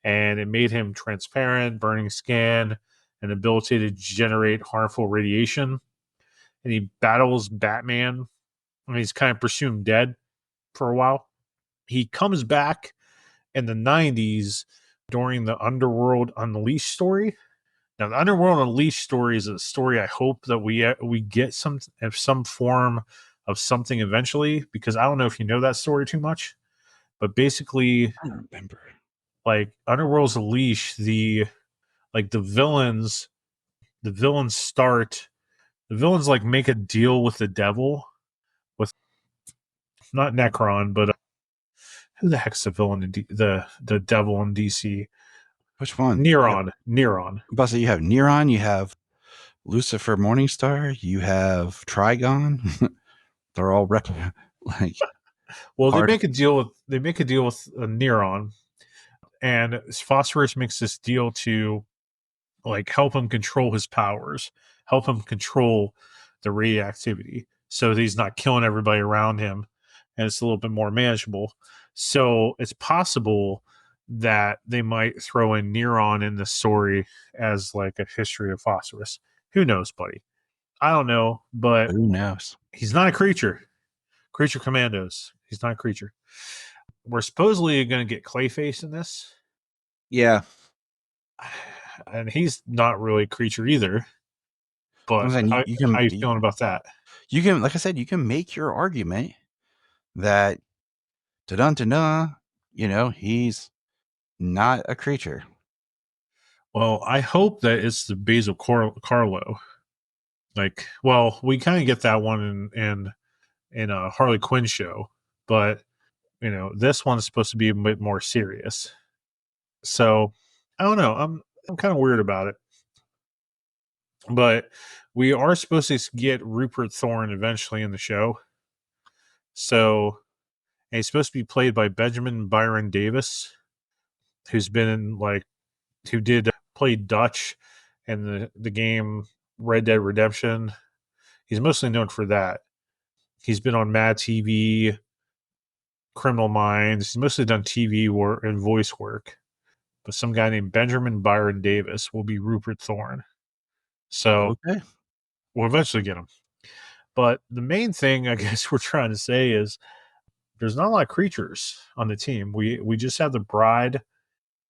and it made him transparent, burning skin, and ability to generate harmful radiation. And he battles Batman, and he's kind of presumed dead for a while. He comes back in the 90s during the Underworld Unleashed story. Now, the Underworld Unleashed story is a story I hope that we get some form of something eventually, because I don't know if you know that story too much, but basically, I don't remember. Like, Underworld's Unleashed, the villains like make a deal with the devil, with not Necron, but who the heck's the villain in the devil in DC? Which one? Neuron. Buster, you have Neuron, you have Lucifer Morningstar, you have Trigon. They're all like Well, hard. they make a deal with Neuron, and Phosphorus makes this deal to like help him control his powers, help him control the radioactivity, so that he's not killing everybody around him, and it's a little bit more manageable. So it's possible that they might throw in Neuron in the story as like a history of Phosphorus. Who knows, buddy? I don't know, but Who knows? he's not a creature. Creature Commandos. He's not a creature. We're supposedly going to get Clayface in this, Yeah. and he's not really a creature either. But how you feeling about that? You can, like I said, you can make your argument that he's not a creature. Well, I hope that it's the Basil Carlo. Like, well, we kind of get that one in a Harley Quinn show, but this one's supposed to be a bit more serious. So I don't know. I'm kind of weird about it, but we are supposed to get Rupert Thorne eventually in the show. So and he's supposed to be played by Benjamin Byron Davis, who's been in who did play Dutch in the game Red Dead Redemption. He's mostly known for that. He's been on Mad TV, Criminal Minds. He's mostly done TV work and voice work. But some guy named Benjamin Byron Davis will be Rupert Thorne. So Okay. we'll eventually get him. But the main thing I guess we're trying to say is there's not a lot of creatures on the team. We just have the Bride,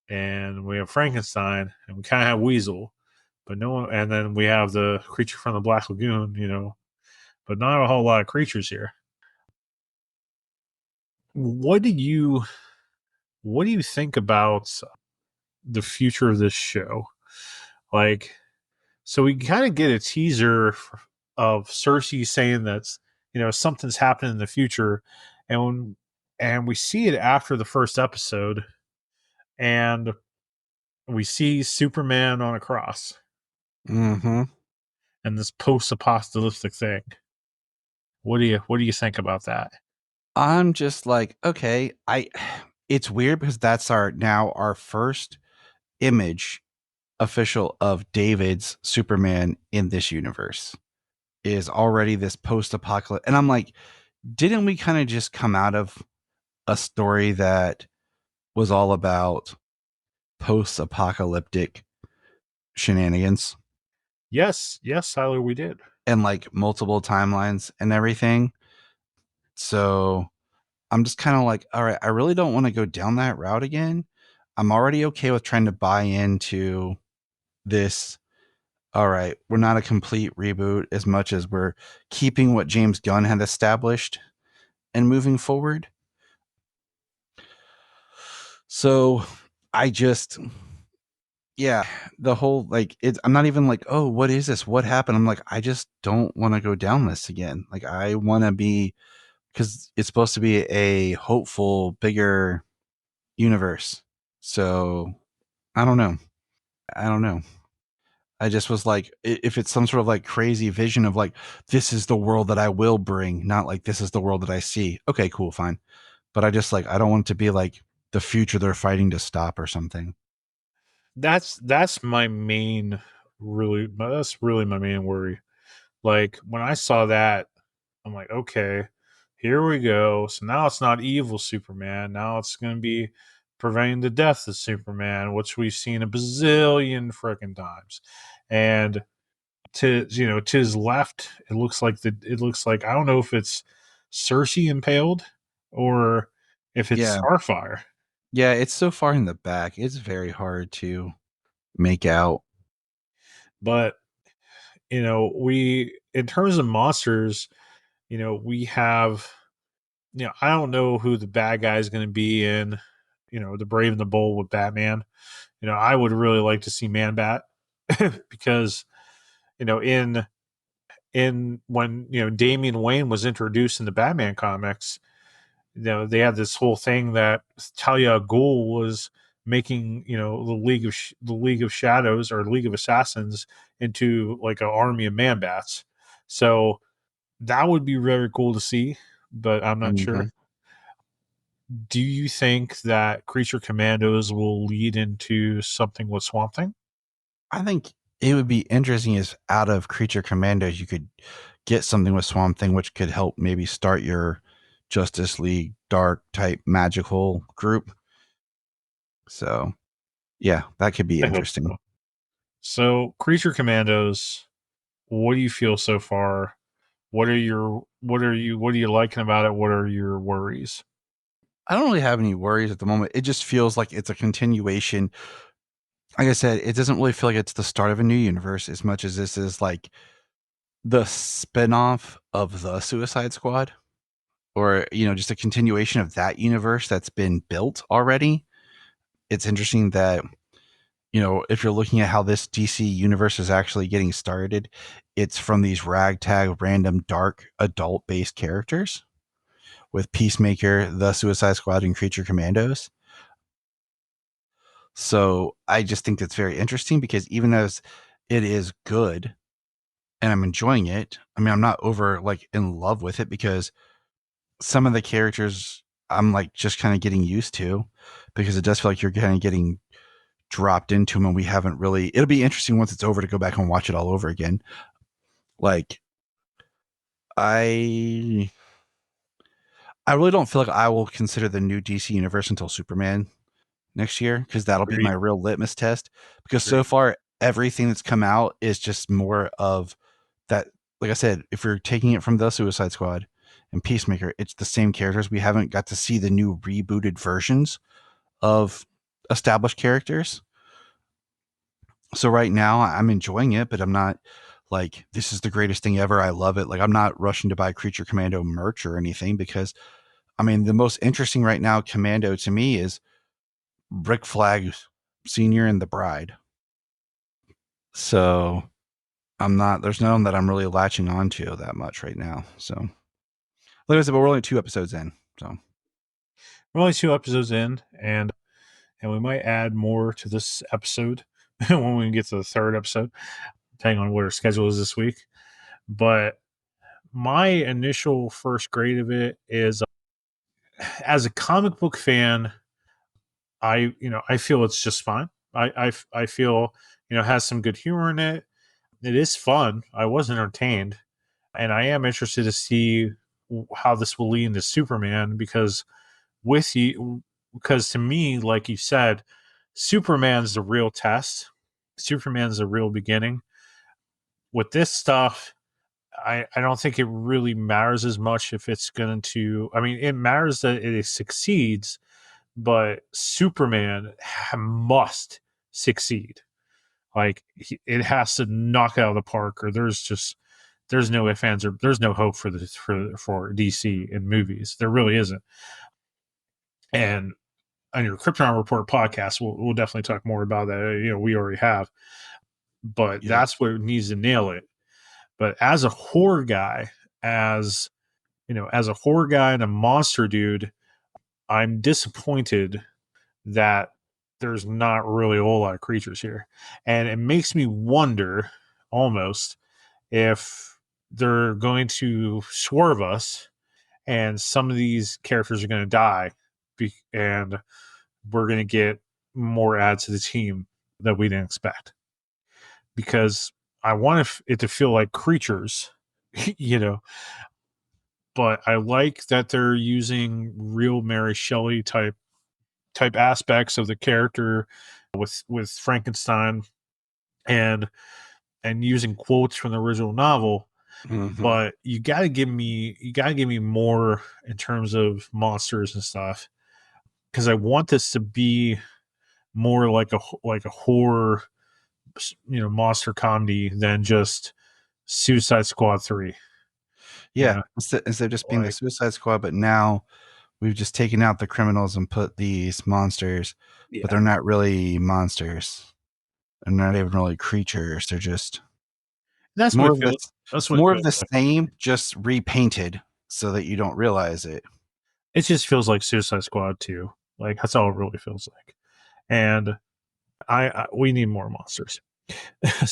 and we have Frankenstein, and we kind of have Weasel, but no one. And then we have the creature from the Black Lagoon, but not a whole lot of creatures here. What do you think about the future of this show? Like, so we kind of get a teaser of Cersei saying that something's happening in the future, and we see it after the first episode, and we see Superman on a cross. Mm-hmm. And this post-apocalyptic thing. What do you think about that? I'm just like, okay, it's weird because that's our first image official of David's Superman in this universe is already this post-apocalypse. And I'm like, didn't we kind of just come out of a story that was all about post-apocalyptic shenanigans? Yes, Tyler, we did. And like multiple timelines and everything. So I'm just kind of like, all right, I really don't want to go down that route again. I'm already okay with trying to buy into this. All right, we're not a complete reboot as much as we're keeping what James Gunn had established and moving forward. So I just, yeah, the whole I'm not even like, oh, what is this? What happened? I'm like, I just don't want to go down this again. Like, I want to be, because it's supposed to be a hopeful, bigger universe. So I don't know. I just was like, if it's some sort of like crazy vision of like, this is the world that I will bring, not like this is the world that I see. Okay, cool, fine. But I just I don't want it to be like the future they're fighting to stop or something. That's my main that's really my main worry. Like when I saw that, I'm like, okay, here we go. So now it's not evil Superman. Now it's going to be preventing the death of Superman, which we've seen a bazillion freaking times. And to his left, it looks like I don't know if it's Cersei impaled or if it's Starfire. Yeah, it's so far in the back. It's very hard to make out. But we in terms of monsters, we have I don't know who the bad guy is going to be in the Brave and the Bold with Batman. I would really like to see Man Bat because in when Damian Wayne was introduced in the Batman comics, they had this whole thing that Talia al Ghul was making the League of Shadows or League of Assassins into like an army of man bats. So that would be very cool to see, but I'm not Mm-hmm. sure. Do you think that Creature Commandos will lead into something with Swamp Thing? I think it would be interesting if out of Creature Commandos you could get something with Swamp Thing, which could help maybe start your Justice League Dark type magical group. So yeah, that could be I hope interesting. so. So, Creature Commandos, what do you feel so far? What are you liking about it? What are your worries? I don't really have any worries at the moment. It just feels like it's a continuation. Like I said, it doesn't really feel like it's the start of a new universe as much as this is like the spin-off of the Suicide Squad, or just a continuation of that universe that's been built already. It's interesting that if you're looking at how this DC universe is actually getting started, it's from these ragtag random dark adult based characters with Peacemaker, the Suicide Squad, and Creature Commandos. So I just think that's very interesting because even as it is good and I'm enjoying it, I mean, I'm not over like in love with it because some of the characters I'm like just kind of getting used to, because it does feel like you're kind of getting dropped into them and we haven't really. It'll be interesting once it's over to go back and watch it all over again. Like I really don't feel like I will consider the new DC universe until Superman next year, because that'll be my Agreed. real litmus test. Because so Agreed. far everything that's come out is just more of that. Like I said, if you're taking it from the Suicide Squad and Peacemaker, it's the same characters. We haven't got to see the new rebooted versions of established characters. So right now I'm enjoying it, but I'm not like, this is the greatest thing ever, I love it. Like, I'm not rushing to buy Creature Commando merch or anything, because I mean, the most interesting right now Commando to me is Rick Flag Senior and the Bride. So there's none that I'm really latching onto that much right now. So like I said, but we're only 2 episodes in. So We're only 2 episodes in, and we might add more to this episode when we get to the 3rd episode, depending on what our schedule is this week. But my initial first grade of it is, as a comic book fan, I feel it's just fine. I feel it has some good humor in it. It is fun. I was entertained, and I am interested to see how this will lead into Superman, because to me, like you said, Superman's the real test. Superman's the real beginning. With this stuff, I don't think it really matters as much if it's going to. I mean, it matters that it succeeds, but Superman must succeed. Like, it has to knock it out of the park, or there's no ifs, ands, or there's no hope for for DC in movies. There really isn't. And on your Krypton Report podcast, we'll definitely talk more about that. We already have, but yeah. that's what needs to nail it. But as a horror guy, as as a horror guy and a monster dude, I'm disappointed that there's not really a whole lot of creatures here. And it makes me wonder almost if they're going to swerve us and some of these characters are going to die, and we're going to get more adds to the team that we didn't expect. Because I want it to feel like creatures, but I like that they're using real Mary Shelley type aspects of the character with Frankenstein, and using quotes from the original novel. Mm-hmm. But you gotta give me more in terms of monsters and stuff, because I want this to be more like a horror, monster comedy than just Suicide Squad 3. Yeah, instead of just being the Suicide Squad, but now we've just taken out the criminals and put these monsters, but they're not really monsters. They're not even really creatures. They're just that's more what of it feels. this, That's what it more of feels the like. same, just repainted so that you don't realize it. It just feels like Suicide Squad 2. Like, that's all it really feels like. and we need more monsters.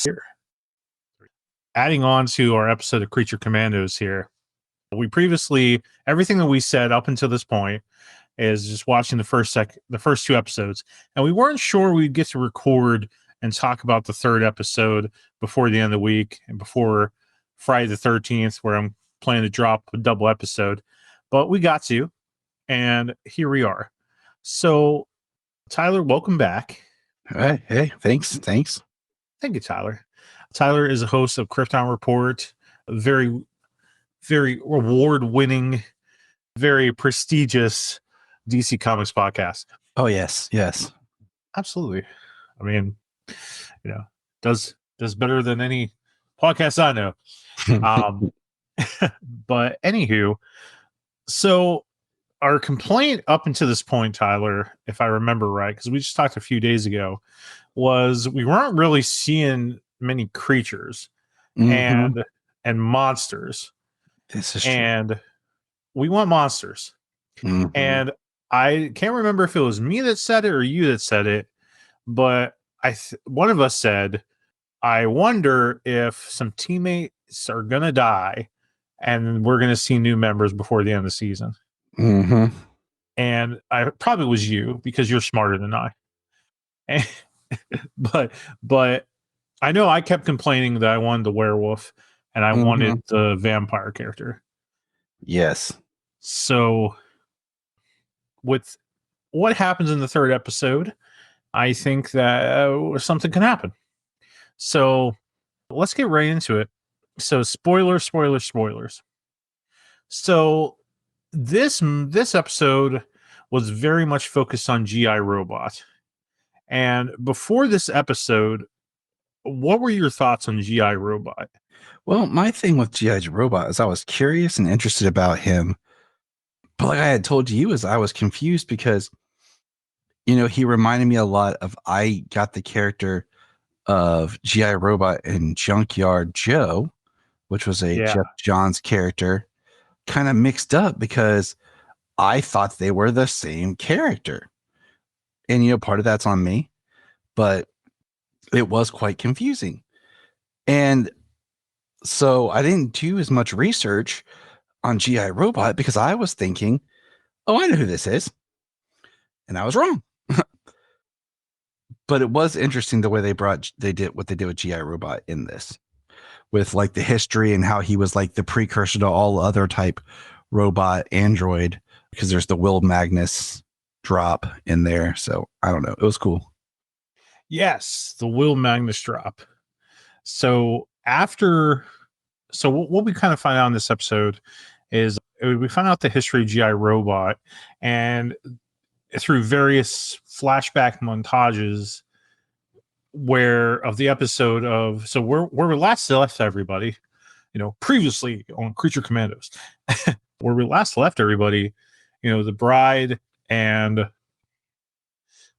Here. Adding on to our episode of Creature Commandos here, we previously, everything that we said up until this point is just watching the first two episodes, and we weren't sure we'd get to record and talk about the third episode before the end of the week and before Friday the 13th, where I'm planning to drop a double episode, but we got to, and here we are. So, Tyler, welcome back. Hey, thanks. Thank you, Tyler. Tyler is a host of Krypton Report, a very, very award-winning, very prestigious DC Comics podcast. Oh, yes. Absolutely. I mean, does better than any podcast I know. But anywho, so our complaint up until this point, Tyler, if I remember right, because we just talked a few days ago, was we weren't really seeing many creatures and monsters. This is true. And we want monsters. And I can't remember if it was me that said it or you that said it, but one of us said, I wonder if some teammates are going to die and we're going to see new members before the end of the season. And I probably was you because you're smarter than I. And, but I know I kept complaining that I wanted the werewolf and I wanted the vampire character. Yes. So with what happens in the third episode, I think that something can happen. So let's get right into it. So spoilers. So this episode was very much focused on GI Robot. And before this episode, what were your thoughts on GI Robot? Well, my thing with GI Robot is I was curious and interested about him. But like I had told you, is I was confused because, he reminded me a lot of, I got the character of GI Robot and Junkyard Joe, which was a Jeff Johns character, kind of mixed up because I thought they were the same character. And, part of that's on me, but it was quite confusing. And so I didn't do as much research on GI Robot because I was thinking, oh, I know who this is. And I was wrong. But it was interesting the way they did what they did with GI Robot in this, with like the history and how he was like the precursor to all other type robot android, because there's the Will Magnus drop in there. So I don't know. It was cool. Yes, the Will Magnus drop. So what we kind of find out in this episode is we find out the history of GI Robot, and through various flashback montages where we last left everybody, previously on Creature Commandos, where we last left everybody, the bride and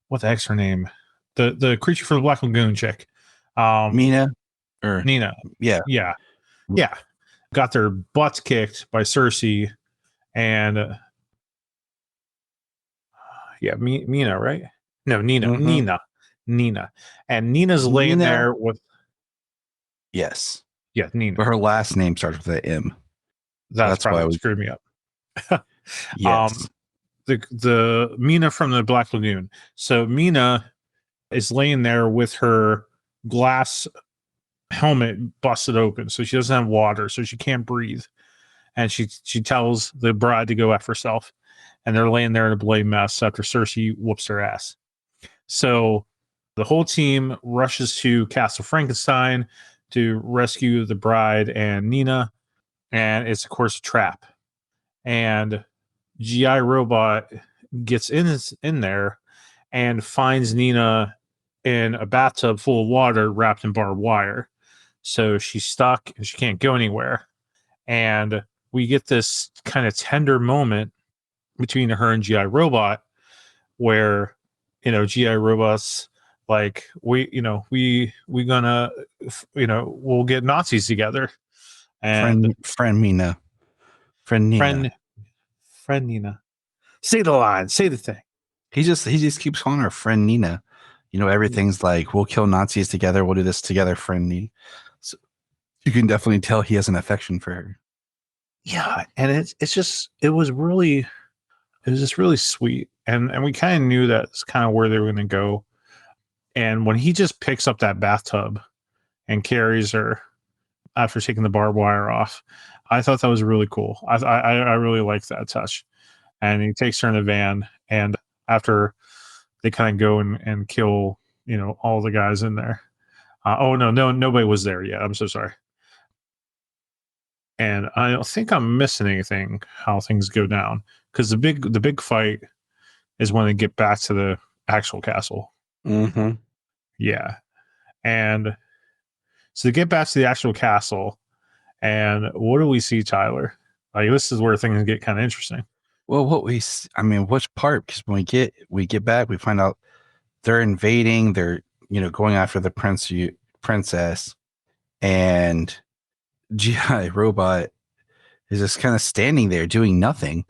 what the heck's her name? The creature from the Black Lagoon chick. Nina. Yeah. Got their butts kicked by Cersei and Mina, right? No, Nina. And Nina's laying there with Nina. But her last name starts with an M. That's probably what screwed me up. Yes. The Mina from the Black Lagoon. So Mina is laying there with her glass helmet busted open, so she doesn't have water, so she can't breathe. And she tells the bride to go F herself. And they're laying there in a bloody mess after Cersei whoops her ass. So the whole team rushes to Castle Frankenstein to rescue the bride and Nina. And it's, of course, a trap. And GI Robot gets in there and finds Nina in a bathtub full of water wrapped in barbed wire. So she's stuck and she can't go anywhere. And we get this kind of tender moment between her and GI Robot where, GI Robot's like, we'll get Nazis together. And friend Nina. Friend Nina. Say the line, say the thing. He just keeps calling her friend Nina. Everything's like, we'll kill Nazis together. We'll do this together, friendly. So you can definitely tell he has an affection for her. Yeah, and it was just really sweet, and we kind of knew that's kind of where they were going to go. And when he just picks up that bathtub and carries her after taking the barbed wire off, I thought that was really cool. I really liked that touch. And he takes her in the van, and after they kind of go and kill, all the guys in there. No, nobody was there yet. I'm so sorry. And I don't think I'm missing anything. How things go down, because the big fight is when they get back to the actual castle. Mm-hmm. Yeah, and so they get back to the actual castle, and what do we see, Tyler? Like, this is where things get kind of interesting. Well, which part? Because when we get back, we find out they're invading. They're going after the princess, and GI Robot is just kind of standing there doing nothing.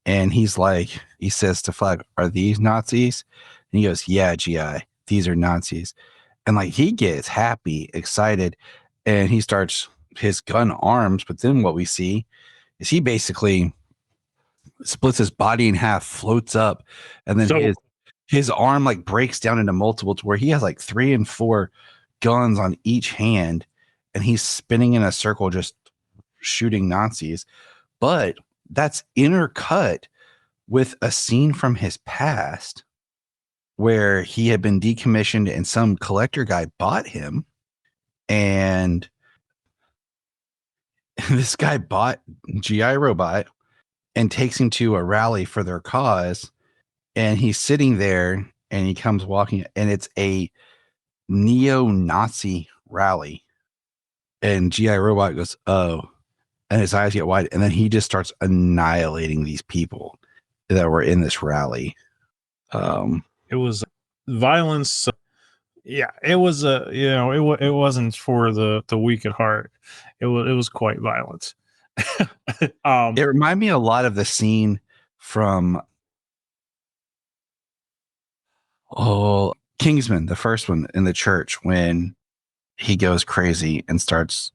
And he says to Flag, "Are these Nazis?" And he goes, "Yeah, GI, these are Nazis." And like he gets happy, excited, and he starts his gun arms. But then what we see is he basically splits his body in half, floats up, and then his arm like breaks down into multiple to where he has like 3 and 4 guns on each hand, and he's spinning in a circle just shooting Nazis. But that's intercut with a scene from his past where he had been decommissioned and some collector guy bought him, and this guy bought GI Robot and takes him to a rally for their cause, and he's sitting there and he comes walking, and it's a neo-Nazi rally, and GI Robot goes, "Oh," and his eyes get wide, and then he just starts annihilating these people that were in this rally. It was violence. Yeah, it was it wasn't for the weak at heart. It was quite violent. It reminded me a lot of the scene from Kingsman, the first one in the church, when he goes crazy and starts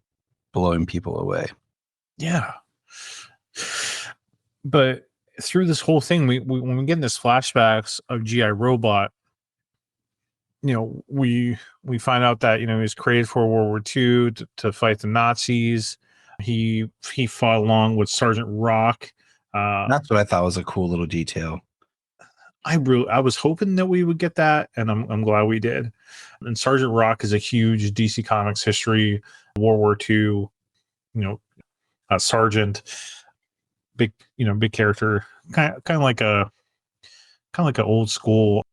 blowing people away. Yeah. But through this whole thing, we when we get in this flashbacks of GI Robot, we find out that he was created for World War II to fight the Nazis. He fought along with Sergeant Rock. That's what I thought was a cool little detail. I was hoping that we would get that, and I'm glad we did. And Sergeant Rock is a huge DC Comics history, World War II, sergeant, big character, kind of like an old school,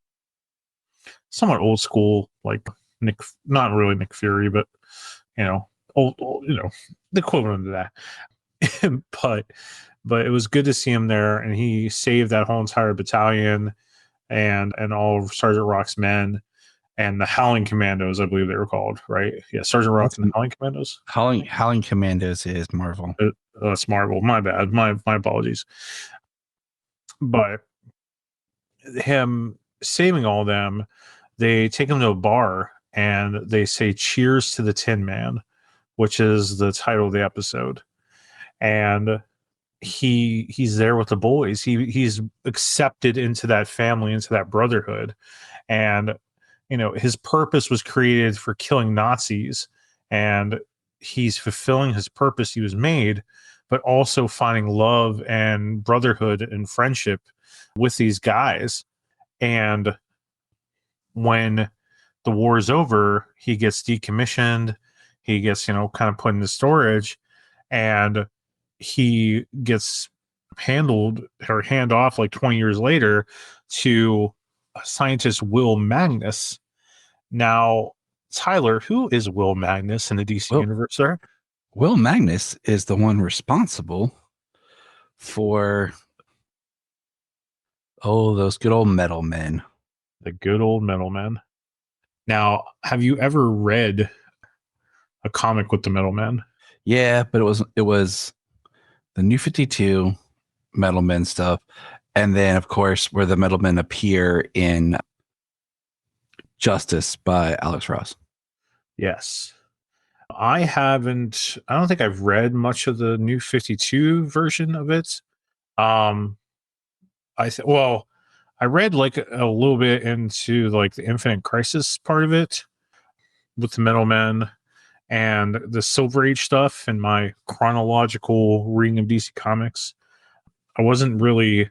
somewhat old school, like Nick, not really Nick Fury, but old the equivalent of that. but it was good to see him there, and he saved that whole entire battalion and all of Sergeant Rock's men and the Howling Commandos, I believe they were called, right? Yeah, Sergeant Rock and the Howling Commandos. Howling Commandos is Marvel. That's Marvel. My bad. My apologies. But him saving all of them, they take him to a bar and they say "Cheers to the Tin Man," which is the title of the episode. And he's there with the boys. He's accepted into that family, into that brotherhood, and his purpose was created for killing Nazis, and he's fulfilling his purpose. He was made, but also finding love and brotherhood and friendship with these guys. And when the war is over, he gets decommissioned. He gets kind of put into storage, and he gets hand off like 20 years later to scientist Will Magnus. Now, Tyler, who is Will Magnus in the DC universe, sir? Will Magnus is the one responsible for those good old metal men. The good old metal men. Now, have you ever read a comic with the metal men? Yeah, but it was the New 52 metal men stuff, and then of course where the metal men appear in Justice by Alex Ross. Yes. I don't think I've read much of the New 52 version of it. I read like a little bit into like the Infinite Crisis part of it with the Middlemen and the Silver Age stuff in my chronological reading of DC Comics. I wasn't really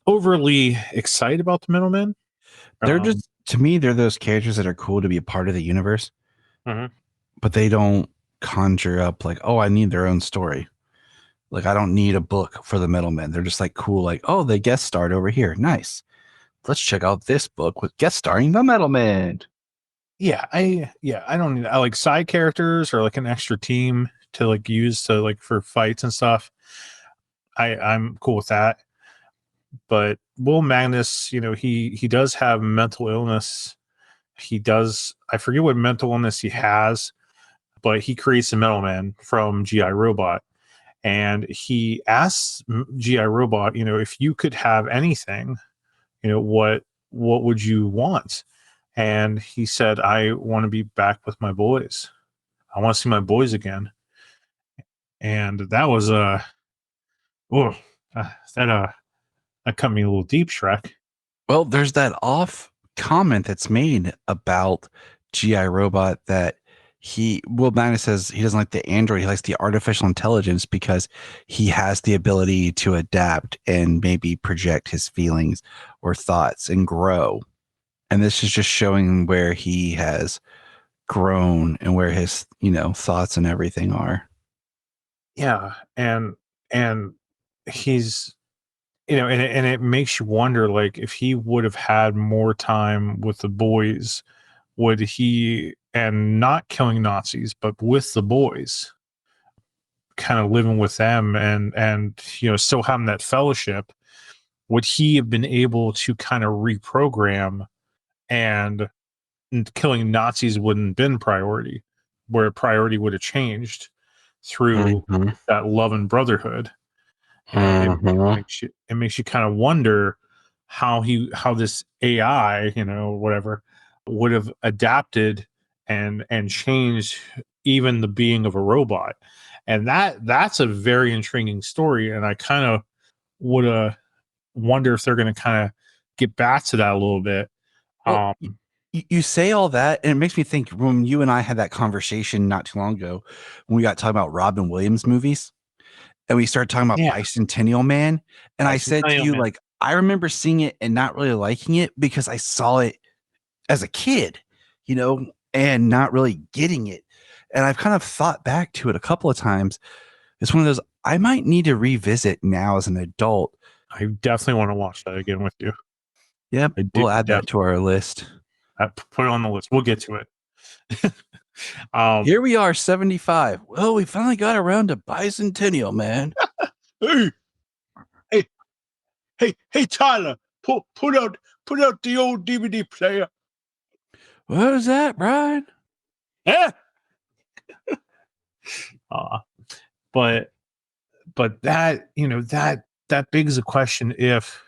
overly excited about the Middlemen. They're just, to me, they're those characters that are cool to be a part of the universe, but they don't conjure up like, oh, I need their own story. Like, I don't need a book for the Middlemen. They're just like cool, like, oh, they guest starred over here. Nice. Let's check out this book with guest starring the Middlemen. I don't need, I like side characters or like an extra team to like use to like for fights and stuff. I'm cool with that. But Will Magnus, he does have mental illness. I forget what mental illness he has, but he creates a middleman from GI Robot. And he asks GI Robot, if you could have anything, what would you want? And he said, I want to be back with my boys. I want to see my boys again. And that was that cut me a little deep, Shrek. Well, there's that off comment that's made about GI Robot that Will Magnus says he doesn't like the android. He likes the artificial intelligence because he has the ability to adapt and maybe project his feelings or thoughts and grow. And this is just showing where he has grown and where his, thoughts and everything are. Yeah. And he's, and it makes you wonder, like, if he would have had more time with the boys, would he, and not killing Nazis, but with the boys, kind of living with them and still having that fellowship, would he have been able to kind of reprogram and killing Nazis wouldn't have been priority, where priority would have changed through that love and brotherhood. And it makes you kind of wonder how this AI, whatever, would have adapted and changed even the being of a robot. And that's a very intriguing story. And I kind of would wonder if they're going to kind of get back to that a little bit. Well, you say all that, and it makes me think when you and I had that conversation not too long ago, when we got talking about Robin Williams movies, and we started talking about Bicentennial Man, and I said to you, like, I remember seeing it and not really liking it because I saw it as a kid, and not really getting it. And I've kind of thought back to it a couple of times. It's one of those I might need to revisit now as an adult. I definitely want to watch that again with you. Yep, we'll add that to our list. Put it on the list. We'll get to it. Here we are, 75. Well, we finally got around to Bicentennial Man. Hey, Tyler, put out the old DVD player. What is that, Brian? Yeah. But that that begs the question if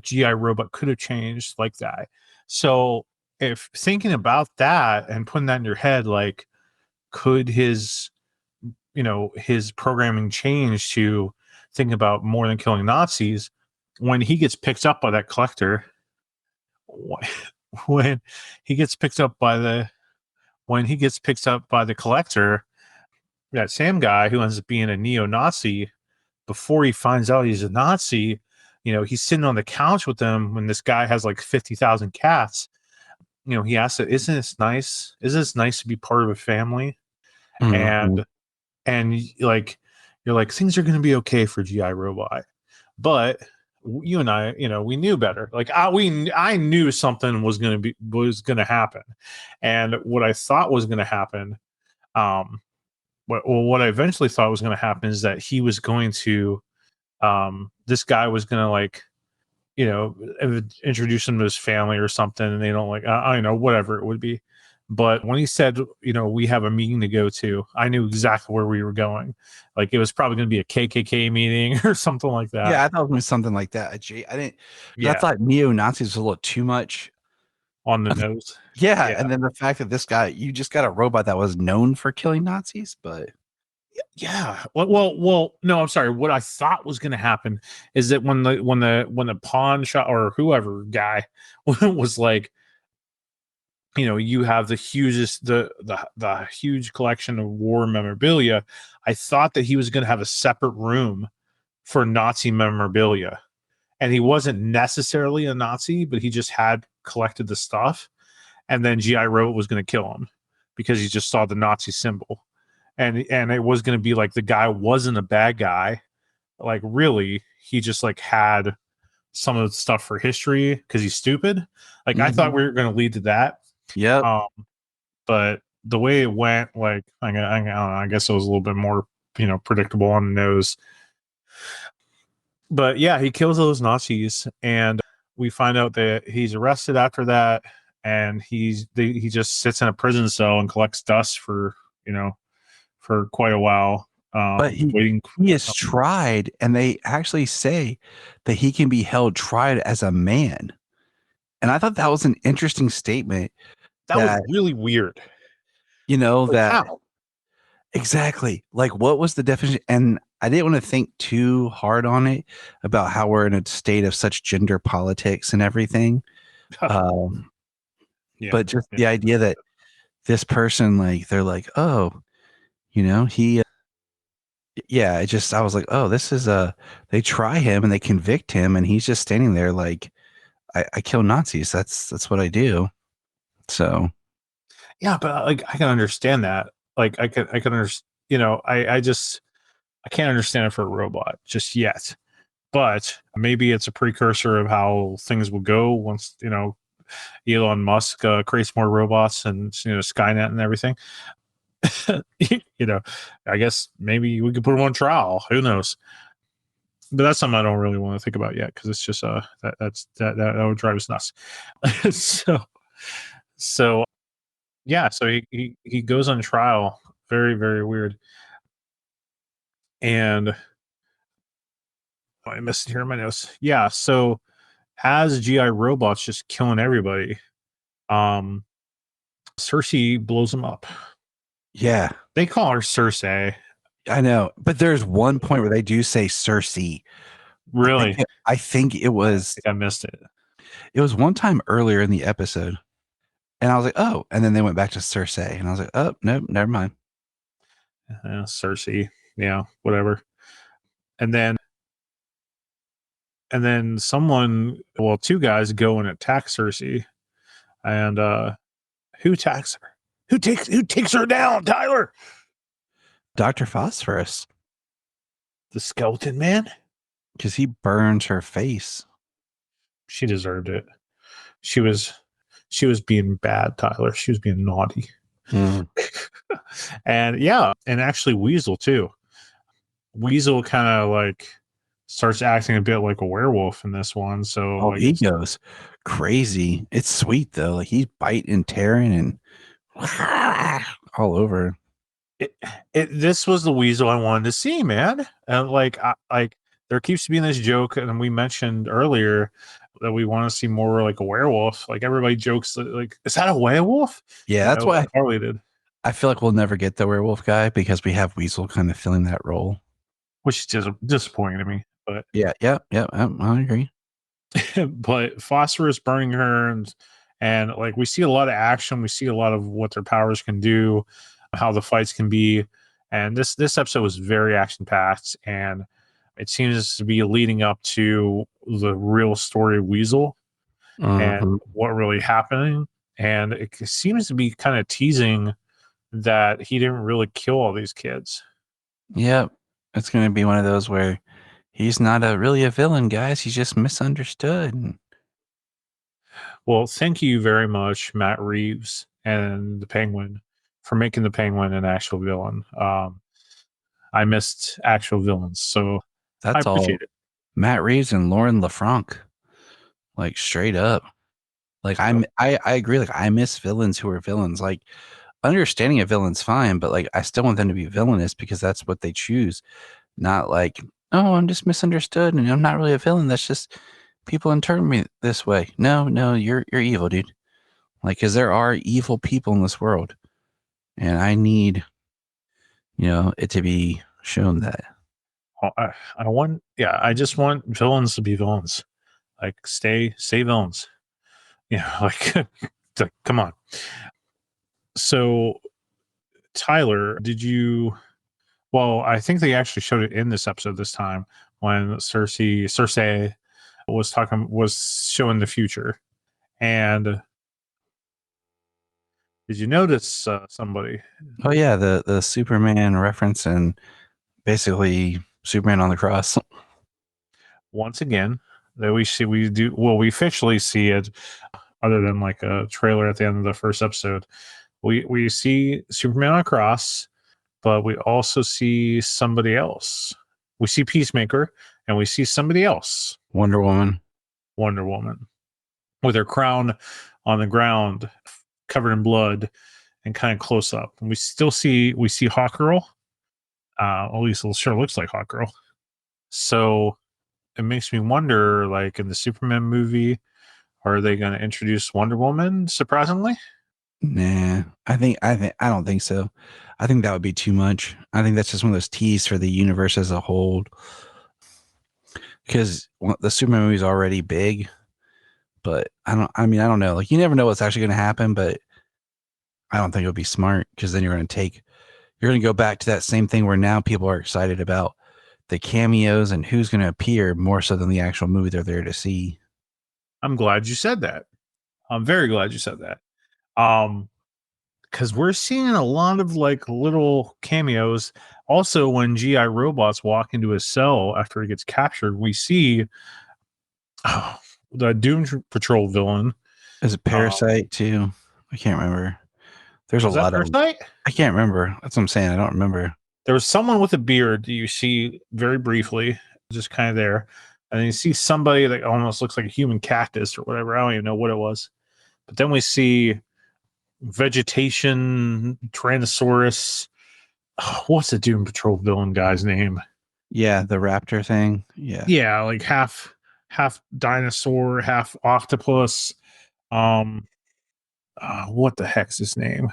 GI Robot could have changed like that. So if thinking about that and putting that in your head, like, could his programming change to think about more than killing Nazis when he gets picked up by that collector? When he gets picked up by the collector, that same guy who ends up being a neo-Nazi, before he finds out he's a Nazi, he's sitting on the couch with them when this guy has like 50,000 cats. He asks it, isn't this nice? Isn't this nice to be part of a family? And like, you're like, things are going to be okay for GI Robot. But you and I, we knew better. Like, I knew something was going to happen. And what I thought was going to happen, what I eventually thought was going to happen is that he was going to, this guy was going to, like, introduce him to his family or something, and they don't, like, I don't know, whatever it would be. But when he said, we have a meeting to go to, I knew exactly where we were going. Like, it was probably going to be a KKK meeting or something like that. Yeah, I thought it was something like that. I thought neo-Nazis was a little too much. on the nose. Yeah, Yeah. and then the fact that this guy, you just got a robot that was known for killing Nazis, but Yeah. Well. No, I'm sorry. What I thought was going to happen is that when the pawn shop or whoever guy was like, you have the hugest the huge collection of war memorabilia. I thought that he was going to have a separate room for Nazi memorabilia, and he wasn't necessarily a Nazi, but he just had collected the stuff, and then GI Robot was going to kill him because he just saw the Nazi symbol. And it was going to be like the guy wasn't a bad guy, like really he just like had some of the stuff for history because he's stupid. Like I thought we were going to lead to that. yep. But the way it went, like I don't know, I guess it was a little bit more predictable on the nose. But yeah, he kills those Nazis, and we find out that he's arrested after that, and he just sits in a prison cell and collects dust for for quite a while. But Waiting. he is tried, and they actually say that he can be held tried as a man. And I thought that was an interesting statement. That was really weird. Like, That how? exactly, like, what was the definition? And I didn't want to think too hard on it about how we're in a state of such gender politics and everything. Yeah, But just the idea that this person, like, they're like, oh, he, I was like, oh, this is they try him and they convict him, and he's just standing there like, I kill Nazis. That's what I do. So yeah, but like I can understand that. Like I can understand. I can't understand it for a robot just yet. But maybe it's a precursor of how things will go once Elon Musk creates more robots and Skynet and everything. I guess maybe we could put him on trial. Who knows? But that's something I don't really want to think about yet because it's just that would drive us nuts. so yeah, so he goes on trial. Very, very weird. And I missed it here in my notes. Yeah, so as GI robots just killing everybody, Cersei blows him up. yeah, They call her Cersei. I know. But there's one point where they do say Cersei. Really? I think it was. I missed it. It was one time earlier in the episode, and I was like, oh, and then they went back to Cersei, and I was like, oh, nope, never mind. Cersei, yeah, whatever. And then two guys go and attack Cersei, and who attacks her? Who takes her down, Tyler? Dr. Phosphorus, the skeleton man, because he burns her face. She deserved it. She was being bad, Tyler. She was being naughty. And actually Weasel too. Weasel kind of like starts acting a bit like a werewolf in this one. So he goes crazy. It's sweet though. Like he's biting and tearing and all over. This was the Weasel I wanted to see, man. And there keeps being this joke, and we mentioned earlier that we want to see more like a werewolf. Like everybody jokes, like, is that a werewolf? Yeah, that's why Harley did. I feel like we'll never get the werewolf guy because we have Weasel kind of filling that role, which is just disappointing to me. But yeah, I agree. But Phosphorus burning her, and like we see a lot of action, we see a lot of what their powers can do, how the fights can be, and this episode was very action packed, and it seems to be leading up to the real story of Weasel and what really happening, and it seems to be kind of teasing that he didn't really kill all these kids. Yep, it's going to be one of those where he's not really a villain, guys. He's just misunderstood. Well, thank you very much, Matt Reeves and the Penguin, for making the Penguin an actual villain. I missed actual villains, so that's I appreciate all. it. Matt Reeves and Lauren LaFranc, like straight up. Like I agree. Like I miss villains who are villains. Like understanding a villain's fine, but like I still want them to be villainous because that's what they choose. Not like, oh, I'm just misunderstood and I'm not really a villain. That's just people interpret me this way. No, you're evil, dude. Like, because there are evil people in this world, and I need, it to be shown that. I just want villains to be villains. Like, stay villains. Like, come on. So, Tyler, did you? Well, I think they actually showed it in this episode this time when Cersei was showing the future. And did you notice somebody? Oh yeah, the Superman reference and basically Superman on the cross. Once again, that we officially see it, other than like a trailer at the end of the first episode. We see Superman on a cross, but we also see somebody else. We see Peacemaker, and we see somebody else. Wonder Woman, with her crown on the ground, covered in blood, and kind of close up. And we see Hawkgirl. At least it sure looks like Hawkgirl. So it makes me wonder, like in the Superman movie, are they going to introduce Wonder Woman? Surprisingly, nah. I don't think so. I think that would be too much. I think that's just one of those teas for the universe as a whole. Because the Superman movie is already big, but I don't know. Like, you never know what's actually going to happen, but I don't think it would be smart, because then you're going to go back to that same thing where now people are excited about the cameos and who's going to appear more so than the actual movie they're there to see. I'm glad you said that. I'm very glad you said that. Because we're seeing a lot of like little cameos. Also, when GI robots walk into his cell after he gets captured, we see the Doom Patrol villain. Is it Parasite too? I can't remember. There's a lot of. I can't remember. That's what I'm saying. I don't remember. There was someone with a beard that you see very briefly, just kind of there. And then you see somebody that almost looks like a human cactus or whatever. I don't even know what it was. But then we see vegetation, Tyrannosaurus. Oh, what's the Doom Patrol villain guy's name? Yeah, the raptor thing. Yeah. Yeah, like half dinosaur, half octopus. What the heck's his name?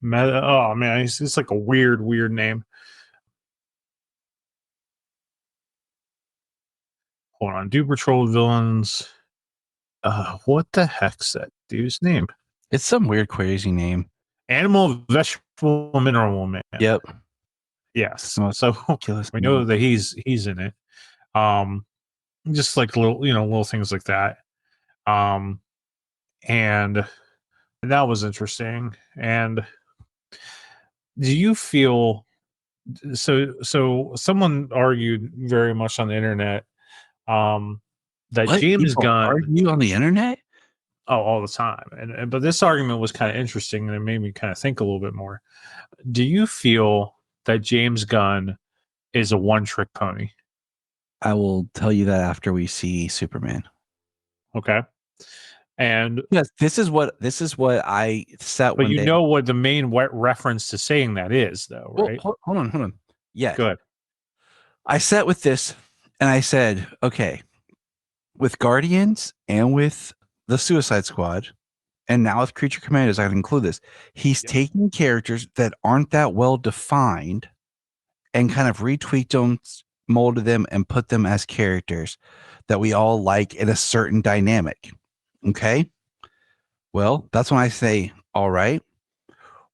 Oh man, it's like a weird name. Hold on, Doom Patrol villains. What the heck's that dude's name? It's some weird, crazy name. Animal, Vegetable, Mineral Man. Yep. Yes. So we know that he's in it. Just like little things like that. And that was interesting. And do you feel so someone argued very much on the internet that James Gunn argue on the internet? Oh, all the time. And but this argument was kind of interesting, and it made me kind of think a little bit more. Do you feel that James Gunn is a one-trick pony? I will tell you that after we see Superman. Okay. And yes, this is what I set. But you know what the main reference to saying that is, though, right? Well, hold on. Yes. Good. I sat with this and I said, okay, with Guardians and with the Suicide Squad, and now with Creature Commandos, I can include this. He's taking characters that aren't that well defined and kind of retweaked them, molded them, and put them as characters that we all like in a certain dynamic. Okay. Well, that's when I say, all right,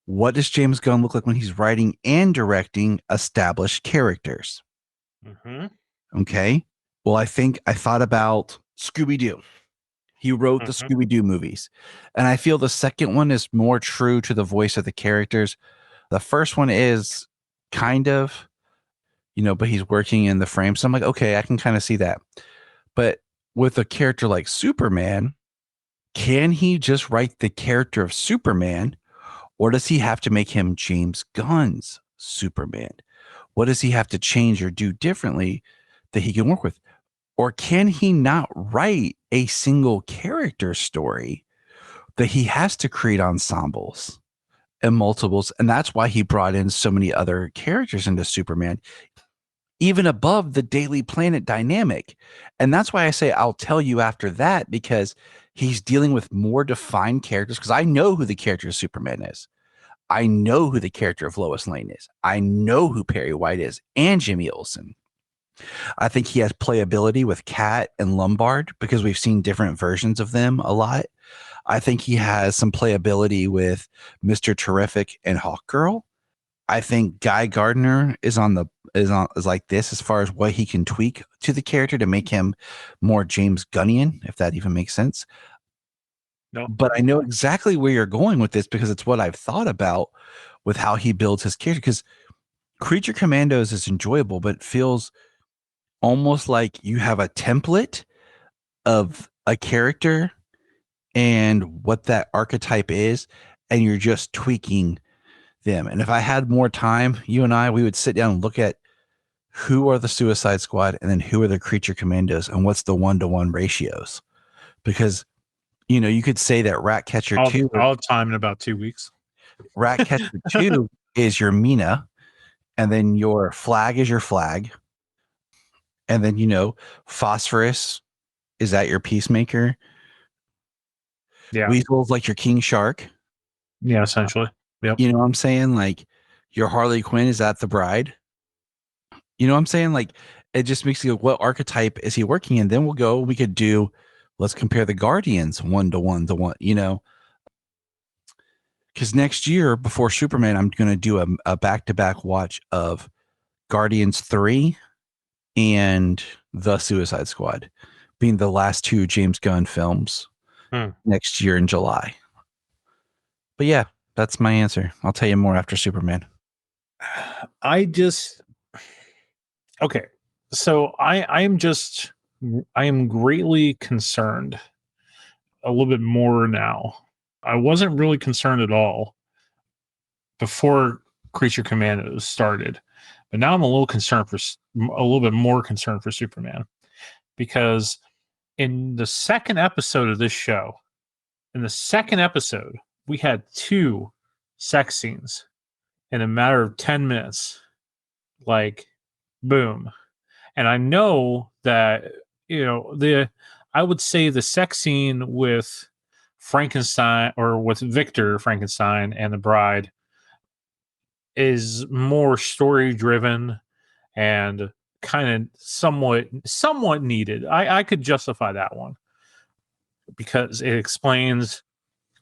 what does James Gunn look like when he's writing and directing established characters? Mm-hmm. Okay. Well, I thought about Scooby-Doo. He wrote the Scooby-Doo movies. And I feel the second one is more true to the voice of the characters. The first one is kind of, but he's working in the frame. So I'm like, okay, I can kind of see that. But with a character like Superman, can he just write the character of Superman, or does he have to make him James Gunn's Superman? What does he have to change or do differently that he can work with? Or can he not write a single character story that he has to create ensembles and multiples? And that's why he brought in so many other characters into Superman. even above the Daily Planet dynamic. And that's why I say I'll tell you after that, because he's dealing with more defined characters. Because I know who the character of Superman is. I know who the character of Lois Lane is. I know who Perry White is and Jimmy Olsen. I think he has playability with Cat and Lombard because we've seen different versions of them a lot. I think he has some playability with Mr. Terrific and Hawkgirl. I think Guy Gardner is like this as far as what he can tweak to the character to make him more James Gunnian, if that even makes sense. No. But I know exactly where you're going with this because it's what I've thought about with how he builds his character. Because Creature Commandos is enjoyable, but it feels almost like you have a template of a character and what that archetype is, and you're just tweaking them. And if I had more time, you and I, we would sit down and look at who are the Suicide Squad and then who are the Creature Commandos and what's the 1-to-1 ratios. Because, you could say that Ratcatcher 2. I'll have time in about 2 weeks. Ratcatcher 2 is your Mina, and then your Flag is your Flag. And then, Phosphorus is that your Peacemaker. Yeah. Weasel's like your King Shark. Yeah, essentially. Yep. You know what I'm saying? Like your Harley Quinn, is that the Bride? You know what I'm saying? Like it just makes you go, what archetype is he working in? Then we could do, let's compare the Guardians 1-to-1 to 1, because next year before Superman, I'm going to do a back-to-back watch of Guardians 3 and The Suicide Squad being the last two James Gunn films next year in July. But yeah, that's my answer. I'll tell you more after Superman. Okay. So I am greatly concerned a little bit more now. I wasn't really concerned at all before Creature Commandos started, but now I'm a little bit more concerned for Superman, because in the second episode of this show, we had 2 sex scenes in a matter of 10 minutes. Like, boom. And I know that, I would say the sex scene with Frankenstein, or with Victor Frankenstein and the Bride, is more story driven and kind of somewhat needed. I could justify that one because it explains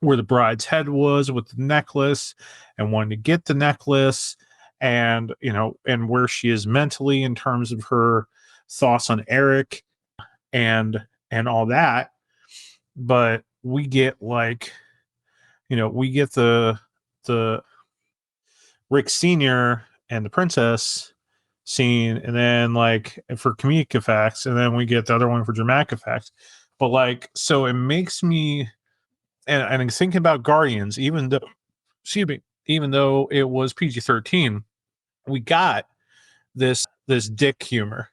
where the bride's head was with the necklace and wanting to get the necklace, and and where she is mentally in terms of her thoughts on Eric and all that. But we get the Rick Sr. and the princess scene, and then for comedic effects, and then we get the other one for dramatic effects. But so it makes me, and I'm thinking about Guardians, even though it was PG-13, we got this dick humor,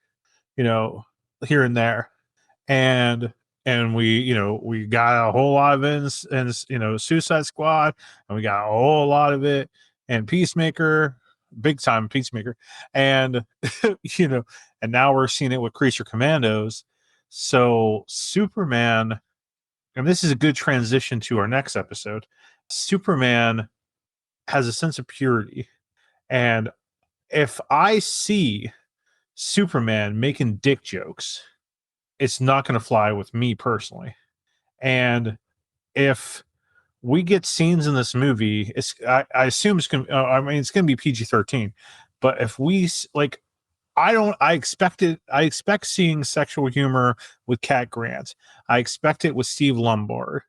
here and there, and we got a whole lot of it in Suicide Squad, and we got a whole lot of it and Peacemaker, big time Peacemaker, and and now we're seeing it with Creature Commandos. So Superman, and this is a good transition to our next episode. Superman has a sense of purity, and if I see Superman making dick jokes, it's not going to fly with me personally. And if we get scenes in this movie, I assume it's going to, it's going to be PG-13, but if we I expect seeing sexual humor with Cat Grant. I expect it with Steve Lombard.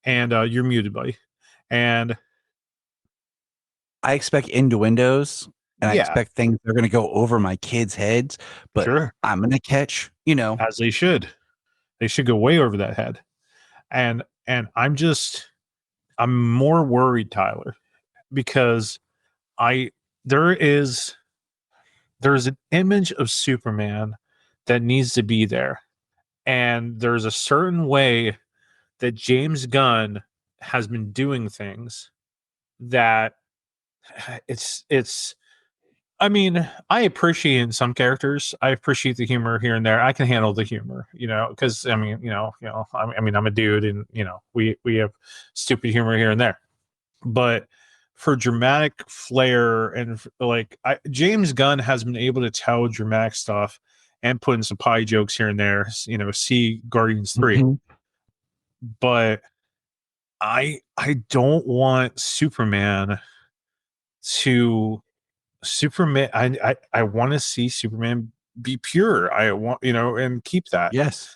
And you're muted, buddy. And I expect innuendos, and I yeah, expect things that are going to go over my kids' heads, but sure, I'm going to catch, as they should. They should go way over that head. And I'm more worried, Tyler, because there's an image of Superman that needs to be there. And there's a certain way that James Gunn has been doing things that it's I mean, I appreciate some characters. I appreciate the humor here and there. I can handle the humor, because I mean, I mean, I'm a dude, and we have stupid humor here and there. But for dramatic flair and James Gunn has been able to tell dramatic stuff and put in some pie jokes here and there. See Guardians 3, but I don't want Superman. I want to see Superman be pure. I want, and keep that. Yes.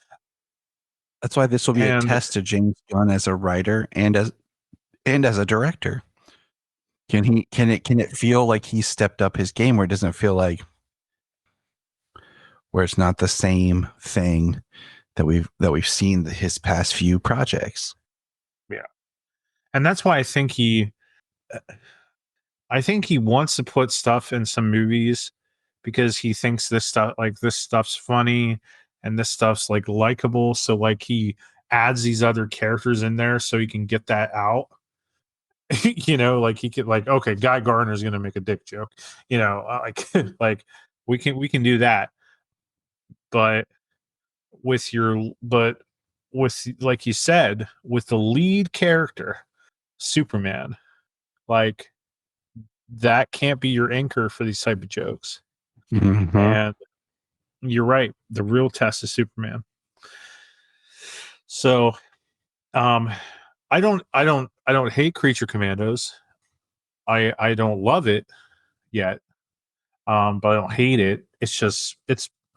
That's why this will be a And test to James Gunn as a writer and as a director. Can it feel like he stepped up his game, where it doesn't feel like where it's not the same thing that we've seen his past few projects? yeah, and that's why I think he wants to put stuff in some movies because he thinks this stuff's funny and this stuff's likable. So he adds these other characters in there so he can get that out. He could okay, Guy Gardner's gonna make a dick joke. Like we can do that, but with like you said, with the lead character, Superman, that can't be your anchor for these type of jokes. Mm-hmm. And you're right. The real test is Superman. So, I don't hate Creature Commandos. I don't love it yet. But I don't hate it. It's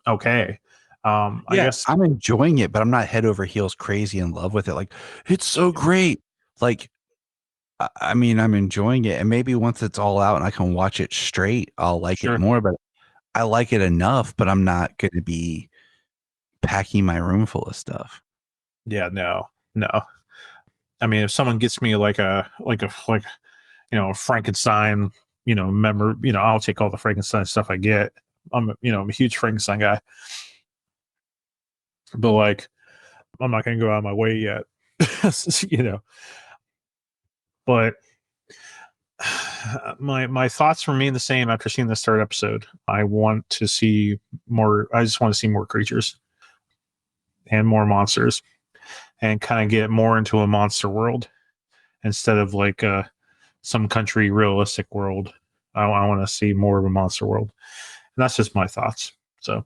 okay. I guess I'm enjoying it, but I'm not head over heels crazy in love with it. Like, it's so great. I mean, I'm enjoying it, and maybe once it's all out and I can watch it straight, I'll like it more. But I like it enough, but I'm not going to be packing my room full of stuff. Yeah, no. I mean, if someone gets me a Frankenstein, member, I'll take all the Frankenstein stuff I get. I'm a huge Frankenstein guy, but I'm not going to go out of my way yet, But my thoughts remain the same after seeing this third episode. I want to see more. I just want to see more creatures and more monsters, and kind of get more into a monster world instead of some country realistic world. I want to see more of a monster world, and that's just my thoughts. So,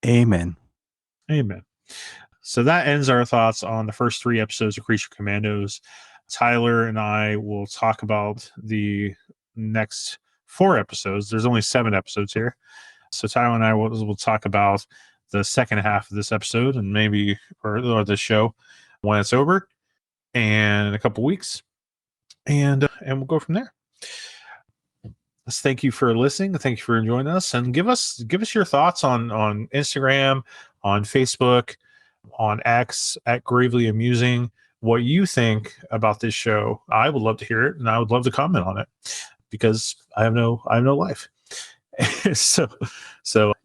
Amen. So that ends our thoughts on the first 3 episodes of Creature Commandos. Tyler and I will talk about the next 4 episodes. There's only 7 episodes here. So Tyler and I will talk about the second half of this episode and maybe or the show when it's over and in a couple weeks. And we'll go from there. Let's thank you for listening. Thank you for joining us, and give us your thoughts on Instagram, on Facebook, on X at Gravely Amusing, what you think about this show. I would love to hear it, and I would love to comment on it because I have no life. so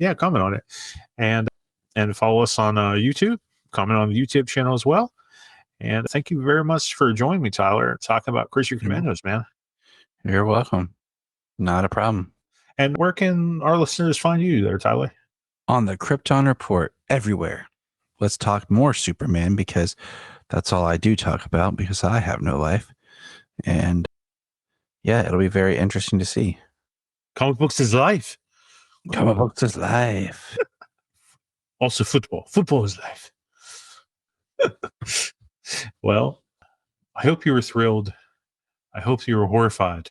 yeah, comment on it, and follow us on YouTube. Comment on the YouTube channel as well. And thank you very much for joining me, Tyler, talking about Creature Commandos, man. You're welcome. Not a problem. And where can our listeners find you there, Tyler? On the Krypton Report, everywhere. Let's talk more Superman, because that's all I do talk about, because I have no life. And yeah, it'll be very interesting to see. Comic books is life. Comic books is life. Also football. Football is life. Well, I hope you were thrilled. I hope you were horrified.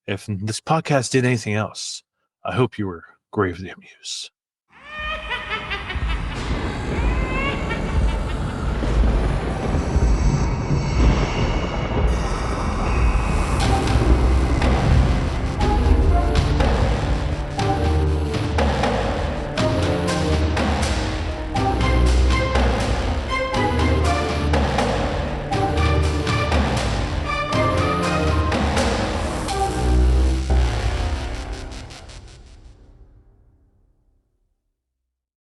If this podcast did anything else, I hope you were gravely amused.